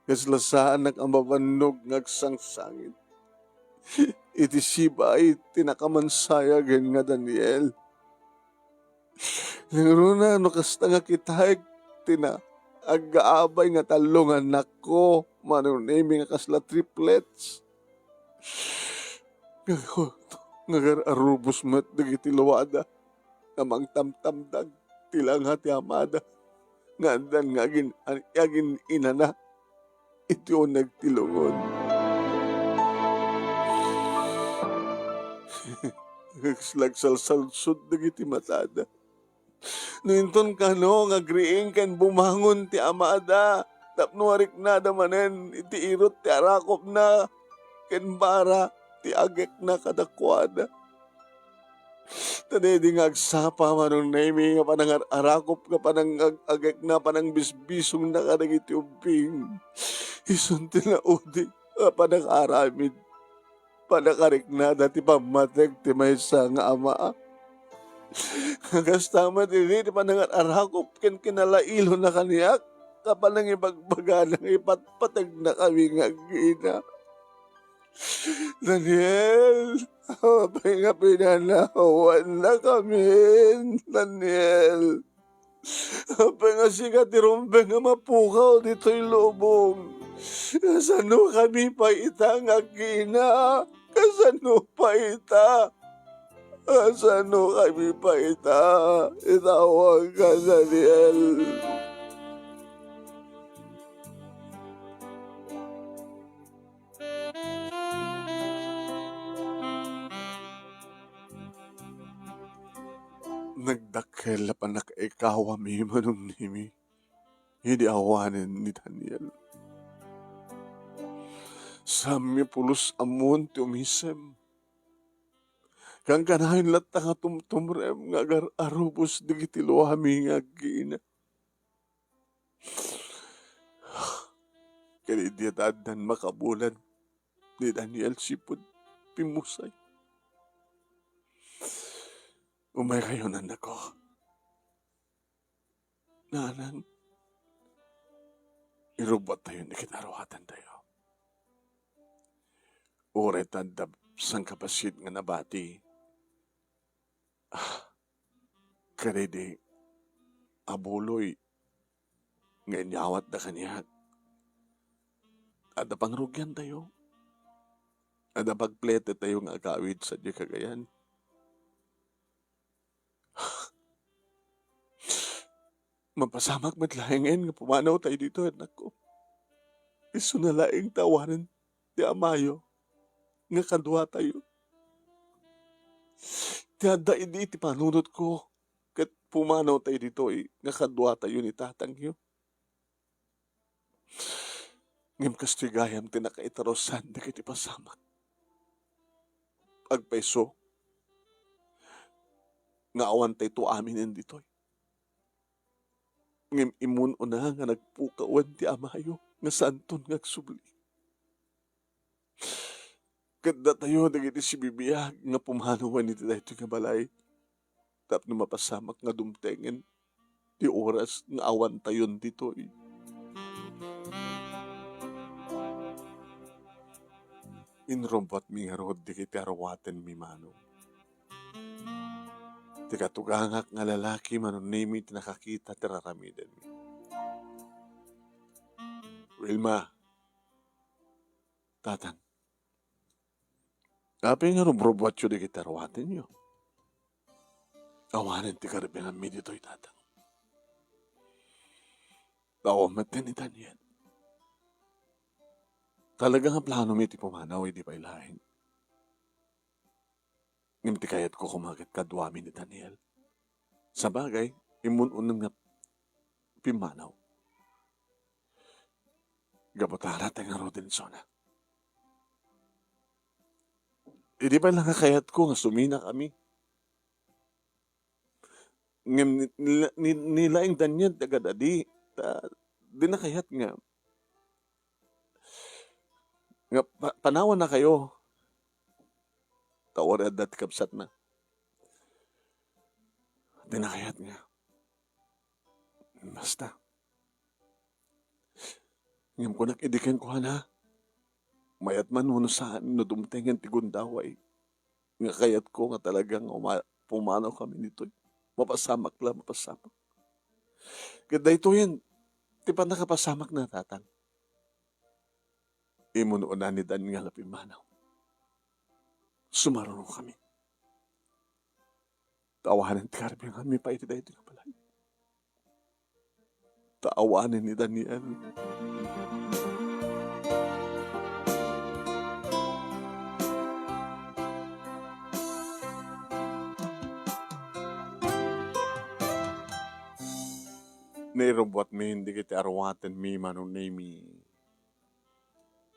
Kaslasaan nag-amabanog ngagsangsangit. Iti sibay tinakamansaya gen nga Daniel. Nanguna no kasta nga kitay ag-aabay nga talungan nako manunemi nga kasla triplets. Ngagararubos mat dagiti luwada nga mangtamtamdag tilang hati amada nga andan nga agin inana ito nagtilungon. Slagsalsalsod dagiti matada. Ninton ka no, agreeing kan bumangon ti amada. Tapno arik na damanen, iti irot ti arakop na, ken bara, ti agek na kadakwada. Tadi di nga agsapa manong naimi nga panang arakop ka panang agek na panang bisbisong na ka iti ubing. Isun ti naudi, panang aramid. Panakarik na dati pamatek ti maysa nga ama. Kagastama ti di panang arakop ken kinalailo na kaniyak. Kapanang ibagbaga ng ipatpatag na kami nga gina. Daniel, apay nga pinanawan na kami, Daniel. Apay nga siya tirumbe nga mapukaw dito'y lubong. Kasano kami pa ita nga gina? Kasano pa ita? Kasano kami pa ita? Itawag ka, Daniel. Nagdakkel pa nakaikawa mi manong nimi. Hindi awanin ni Daniel. Sami pulos amon ti umisem. Kang kanahin lata nga tumtumrem nga agar arubos digiti luami nga gina. Kaya di dan makabulan ni Daniel sipod pimusay. Umay kayo nan ako. Nanan, irubot tayo ni kinarawatan tayo. Uretan dab sang kapasit nga nabati. Karede, abuloy, nga inyawat na kaniya. Ada pangrugyan tayo. Ada pagplete tayo nga agawid sa di kagayan. Mapasamak matlahengen nga pumanaw tayo dito, anak ko. Isu na laing tawanan ti amayo nga kadwa tayo. Tiada hindi iti panunod ko kat pumanaw tayo dito nga kadwa tayo ni tatang yo. Ngem kastigayam ti nakaitarosan di kiti pasamak. Agpeso nga awan tayo to aminin dito. Ngem imun una nga nagpukawan ti amayo nga santon nga agsubli. Kada tayo nagiti si bibiyag nga pumanawan iti dahito nga balay. Tapno mapasamak nga dumtengen ti oras nga awan tayon dito. Inrompat mi nga rod di kiti arawaten mi manong. Ti katugangak nga lalaki manon nimi ti nakakita ti raramiden mi. Wilma, tatang, kapay nga rubrobwat yun di kiti arawaten nyo. Awanan ti karibingan mi dito'y tatang. Awamat din ni Daniel. Talaga nga plano mi ti pumanaw, di pa ilahin. Ngimti kayat ko kumagat kadwami ni Daniel. Sa bagay, imununang nga pimanaw. Gabotara tayo nga Robinson. Di ba lang kayat ko nga sumina kami? Ngim nilaing Daniel tagadadi. Di na kayat nga. Nga panawan na kayo. Tawar at kapsat na. Di na kayat nga. Basta. Ngam ko nakidikin ko na. Mayat man mo saan no dumtengan ti gundaway. Nga kayat ko nga talagang pumanaw kami nito. Mapasamak lang, mapasamak. Kada ito yan, di pa nakapasamak na tatang. Imunoon ni Dan nga lapimanaw. Sumarunong kami. Tawanan ti karbi nga kami pa iti dahito nga palay. Taawanin ni Daniel. Nairobot mi hindi kiti arwaten mi manong mi.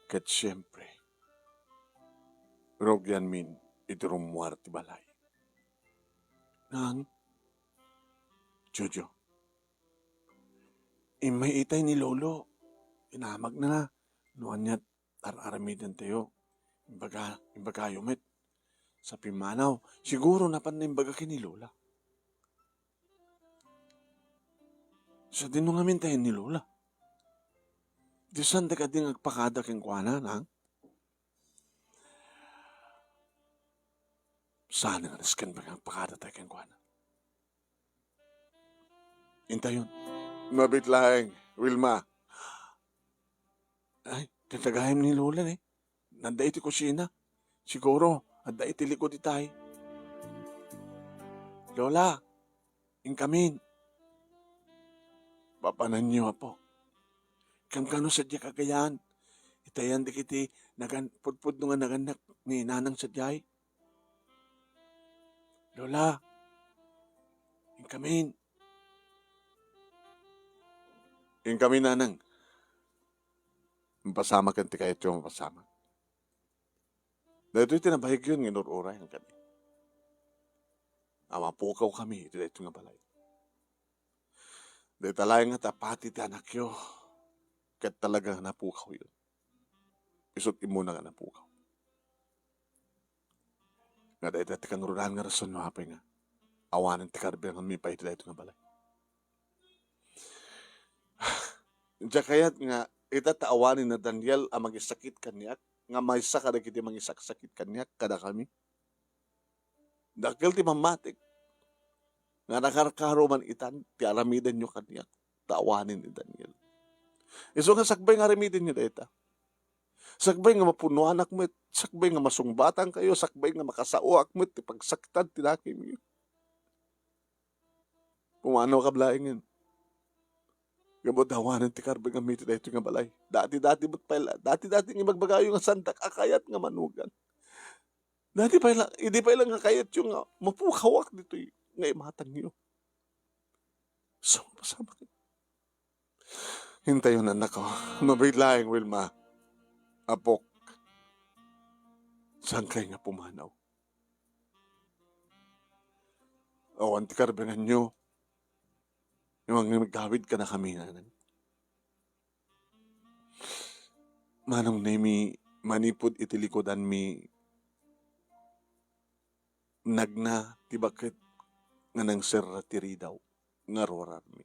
Kat siyempre, rogyan min iturumuar ti balay. Nang, Jojo, imay itay ni Lolo, inamag na, nuan niya't araramidan tayo. Imbaga yumit, sa pimanaw, siguro napan na imbaga kini Lola. Sa dinungamin tayo ni Lola. Di saan ka din agpakada keng kuana, nang? Saan nga naskan ba ang pakada tayo keng kuana? Intayon. Mabit laheng, Wilma. Ay, katagayam ni Lola eh. Nanda iti kusina. Siguro, nanda iti likod itay. Lola, inkamin. Papanan niyo po. Kamkano sadya kagayan. Itayan di kiti pudpud nga naganak ni nanang sadyay. Lola, inkamin. Inkamin nanang. Mapasama kan ti kayat yung mapasama. Dahil ito'y tinabahig yun, nginururay ng kani. Mapukaw kami, ito nga balay. Dahil talay nga tapati ti anak yo, kat talaga napukaw yun. Isot imuna nga napukaw. Nga dahil dati kang runahan nga rason no hapay nga. Awanan ti karbirangan mi pa ito nga balay. Diya kaya't nga, itataawanin na Daniel ang magisakit kanyak, nga may sakada kiti mangisakit kanyak, kada kami. Dakil ti mamatik, nga nakarkaro man itan, ti aramidan nyo kanyak, taawanin ni Daniel. Iso nga sakbay nga aramidan nyo dayta. Sakbay nga mapunuan akmet, sakbay nga masungbatan kayo, sakbay nga makasao akmet, ti pagsaktan tinakim yun. Pumanaw ka blaingin. Gamot hawanan ti karbay nga miti dahito nga balay. Dati-dati nga magbagayo nga santak, akayat nga manugan. Hindi pa ilang nga kayat yung mapukawak dito nga imatang niyo. So, pasama kayo. Hintayon anak ko. Mabait laing, Wilma. Apok. Saan kayo nga pumanaw? O, anti karbangan nyo. Yung magawid ka na kami nanan. Manong na mi manipod itilikodan mi nagna tibakit nga nang serra tiri daw nga rorar mi.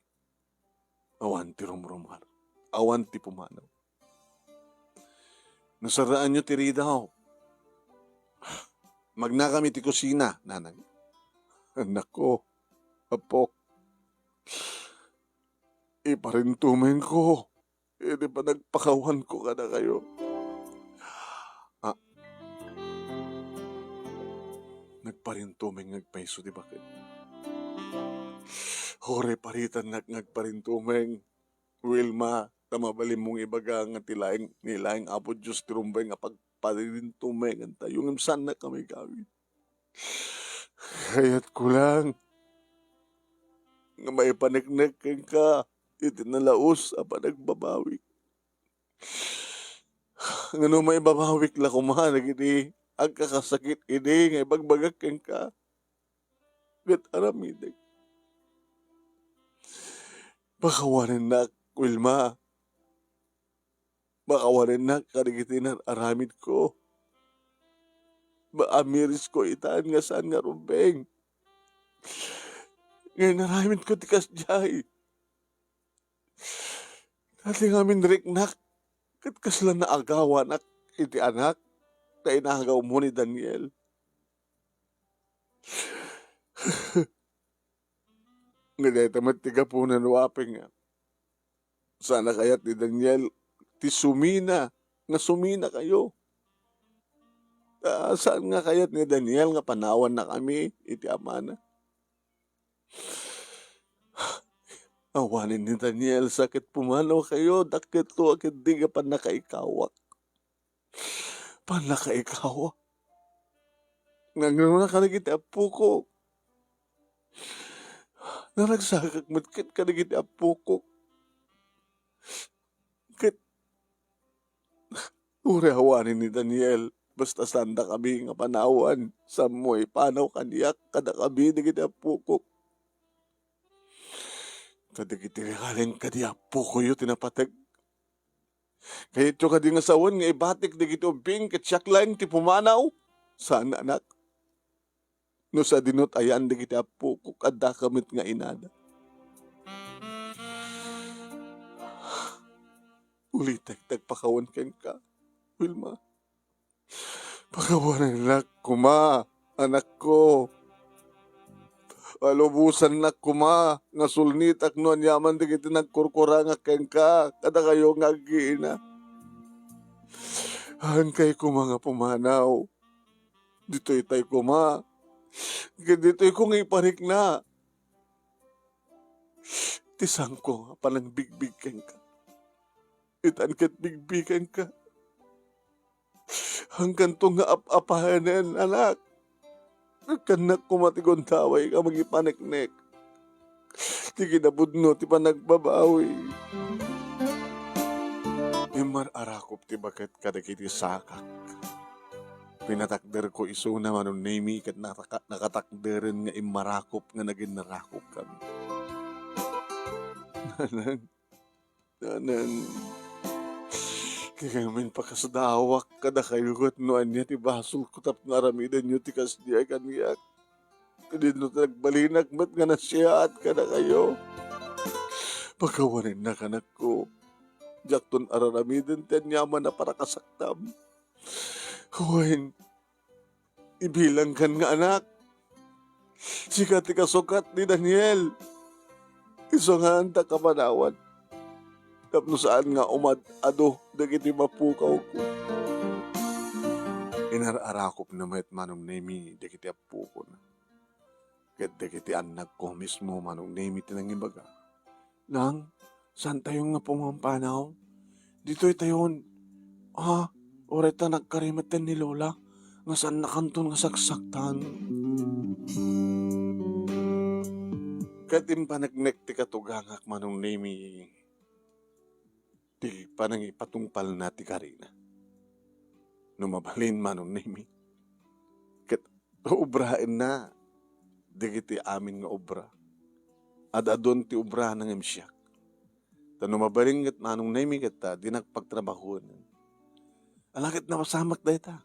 Awan ti rumrumar. Awan ti pumanaw. Nasaraan nyo tiri daw. Magna kami ti kusina, nanang. Anak ko, apok. Iparintumin ko. Hindi pa nagpakawan ko ka na kayo. Nagparintuming nagpaiso, di ba? Hore paritan nagparintuming. Wilma, tamabalim mong ibaga nga nilaing apo Diyos tirumbay nga pagparintuming. Ang tayong imsan na kami gawin. Kaya't ko lang. Nga may paniknek ka. Itinalaos apa nagbabawi. Ngano may babawik la kumahanag ini. Ang kakasakit ini. Ngay bagbagak ka. Gat aramidig. Bakawanin na, Wilma. Bakawanin na, karigitinan aramid ko. Baamiris ko itaan nga saan nga rumbeng. Ngayon aramid ko tikas jay. Dati ngamin riknak, kat kasla na agawan ak iti anak, na inagaw mo ni Daniel. Ngayon tamat tiga po na nuwaping nga. Sana kaya't ni Daniel, ti sumina, nga sumina kayo. Saan nga kaya't ni Daniel, nga panawan na kami, iti amana. Awanin ni Daniel, sakit pumanaw kayo, dakit to, akit di ka panakaikawak. Panakaikawak. Nga na kanagiti apo ko. na nagsakak matkit ka na giti apo ko. Kat urawanin ni Daniel, basta sanda kami nga panawan, sa mo'y panaw kaniyak, kada kami na giti apo ko. Kada giti regalin kadi apo ko yu tinapatag. Kahit yung kadi nga sawan nga ibatik na giti ubing, kat siyak lang ti pumanaw. Sana anak, no sa dinot ayan na giti apo ko, kada kamit nga inada. Ulitek tagpakawan ken ka, Wilma. Pakawanan anak kuma, anak ko. Alubusan na kuma, nga sulnitak no anyaman di kiti nagkurkura nga ken ka, kada kayo nga agina. Hangkay kuma nga pumanaw. Dito'y tay kuma. Dito'y kong iparik na. Tisang ko nga palang bigbig ken ka. Itan kat bigbigan ka. Hanggang to nga apahanan, anak. Kanak kumatigon taway ka magipaniknek. Di kinabudno, ti pa nagbabawi. Imar arakop ti bakat kadakiti sakak. Pinatakder ko iso na manon nemi kat nakatakderin nga imarakop nga naging narakop kami. Nanang, kaya min pakasadawak kada kayo kat noan niya ti basol ko tap naramidan nyo ti kasdiya kaniyak. Kadi no nagbalinag mat nga nasya at kada kayo. Pagkawanin na kanak ko. Jakton araramidan ten yaman na para kasaktam. Huwain, ibilang kan nga anak. Sika ti kasukat ni Daniel. Iso nga anta kapanawan. Tapno saan nga ado dagiti mapukaw ko. Inararakop na mayat manong nemi dagiti apo ko na. Kat dagiti anak ko mismo manong nemi tinangibaga. Nang, saan tayo nga pumampanaw? Dito'y tayon. Oreta nagkarimatan ni Lola. Nga saan nakanton nga saksaktan. Katim pa nagnek ti katugangak manong nemi. Di panang ipatungpal na ti Karina. Numabalin manong nemi. Kat ubrain na. Digiti amin nga obra. Adadon ti obra ng emsyak. Numabaling kat manong nemi kat di nagpagtrabahon. Alakit na masamak da ita.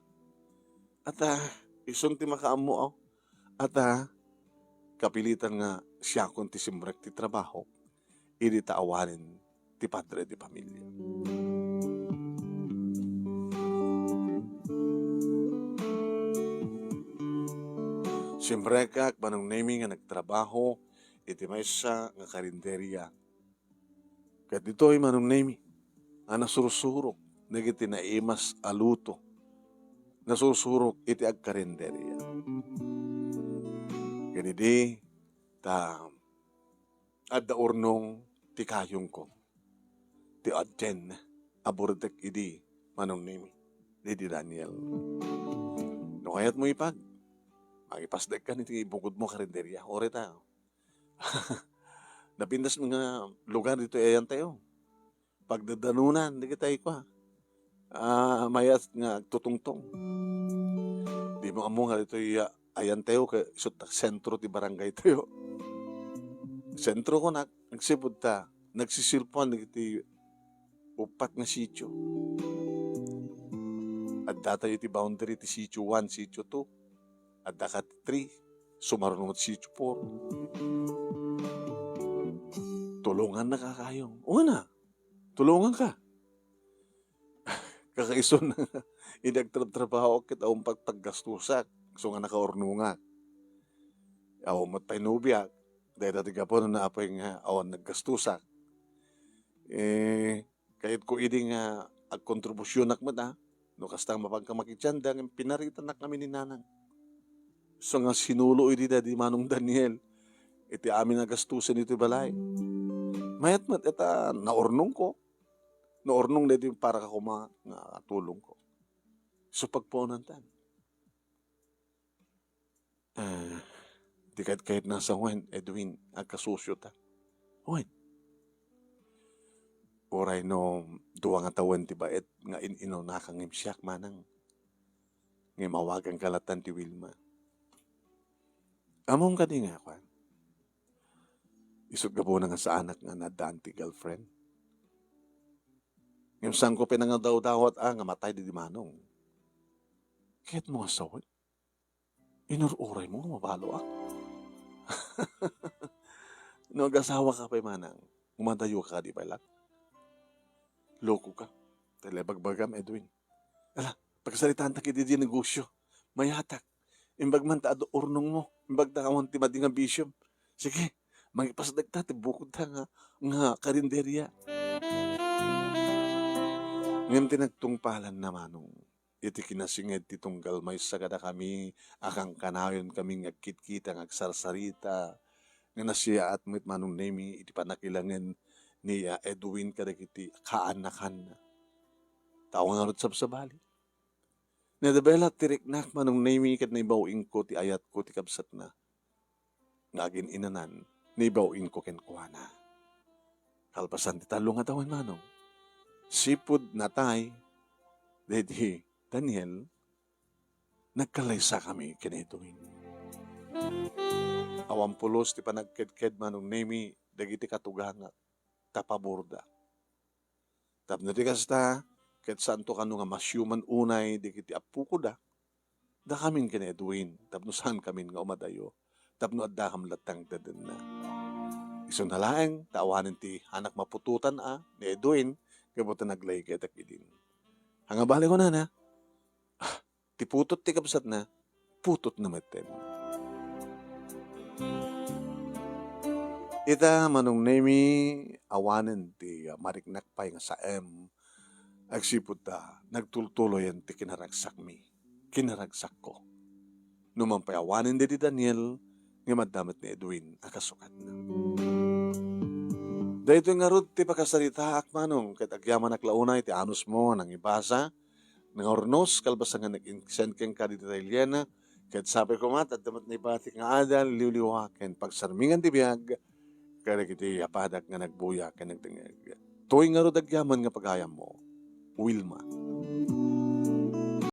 At ison ti makaamo. At kapilitan nga siya kung ti simbrek ti trabaho. Idi taawanin ti padre di pamilya. Siyempre kak, manong nemi nga nagtrabaho, iti may sa nga karinderya. Kat dito'y manong nemi, nasusurok, nagiti naimas aluto, nasusurok iti ag karinderya. Ganidi, adda urnong ti kayong ko. Ti adjen, abortek idi, manong nemi, di Daniel. No kayat mo ipag, magipasdag ka niti ibukod mo karinderya. Ore tayo. Napindas mga lugar dito ayan tayo. Pagdadanunan, di kita ikwa. Mayat nga tutungtong. Di mo amo nga dito ayan tayo, isot sentro ti barangay tayo. Sentro ko nagsipod ta, nagsisilpon nagiti upat nga sityo. At datayo ti boundary ti sityo 1, sityo 2. At dakat 3, sumarunong ti sityo 4. Tulungan na kakayong. Una, tulungan ka. Kakaison na inagtrabaho kita ang pagpaggastusak. So nga nakaornunga. Aw matpainubyak. Dahil dati ka po na apay nga awan naggastusak. Kahit ko idi nga agkontribusyon nakmat no kastang mapagkamakitsanda ng pinaritan na kami ni nanang. So nga sinulo idi di manong Daniel. Iti amin nagastusan iti balay. Mayat-mat ita naornong ko. Naornong na din para ka nga tulong ko. So pagpunan tan. Di kahit nasa Juan, Edwin, agkasusyo ta. Juan, oray no, duwa nga tawan ti baet, nga ino nakangimsyak manang, nga mawagang kalatan ti Wilma. Among ka di nga, Juan, isot gabo na nga sa anak nga nadaan ti girlfriend. Ngayon saan ko pinangadawdawat nga matay di manong. Kahit mga sawad, inururay mo, mabalo No, agasawa ka pa manang, umadayo ka di ba lang? Loko ka. Telebagbagam, Edwin. Ala, pagsalitaan ta kiti di negosyo. Mayatak. Imbag man ta ado urnong mo. Imbag ta kawan ti mading ambisyon. Sige, magipasdag ta, tibukod ta nga karinderya. Ngayon tinagtungpalan naman nung iti kinasinged ti tunggal may sagada kami, akang kanayon kami ngagkit-kita, ngagsarsarita, nga nasya at mit manong nemi, iti panakilangan ni Edwin kadagiti kaanakan na. Tao nga rin sabsabali. Nadabela tiriknak manong nemi kat naibawing ko ti ayat ko ti kabsat na. Ngagin inanan, naibawing ko kenkuana. Kalpasan ti talo nga tawan manong. Sipud natay, dedi Daniel, nagkalaysa kami ken Edwin. Awampulos ti panagkedked manong nemi, dagiti katuganga, tapaborda. Tapno di kasta, ket santo kano nga masyuman unay, di kiti apuko da kamin ken Edwin, tapno saan kamin nga umadayo, tapno adda kam latang daden na. Isun halaeng, taawanin ti anak mapututan ni Edwin, kabuta naglay ketak idin. Hangabali ko na ti putot ti kabsat na, putot na maten. Ita manong nemi awanen ti mariknak pay nga sa agsipud ta nagtultuloyan ti kinaragsak mi. Kinaragsak ko. Numampay awanen di Daniel nga maddamet ni Edwin akasukat na. Dahito nga rod ti pagkasalita manong ket agyaman aklaunay ti anus mo nang ibasa nang ornos kalbasa nga nag-send keng ka di Italiana ket sabi ko mat at damat na ibati nga adal liwliwaken pagsarmingan ti biyag kaya kiti apadak nga nagbuya ken nagdengeg. Tuwing nga rod agyaman nga pagayam mo, Wilma.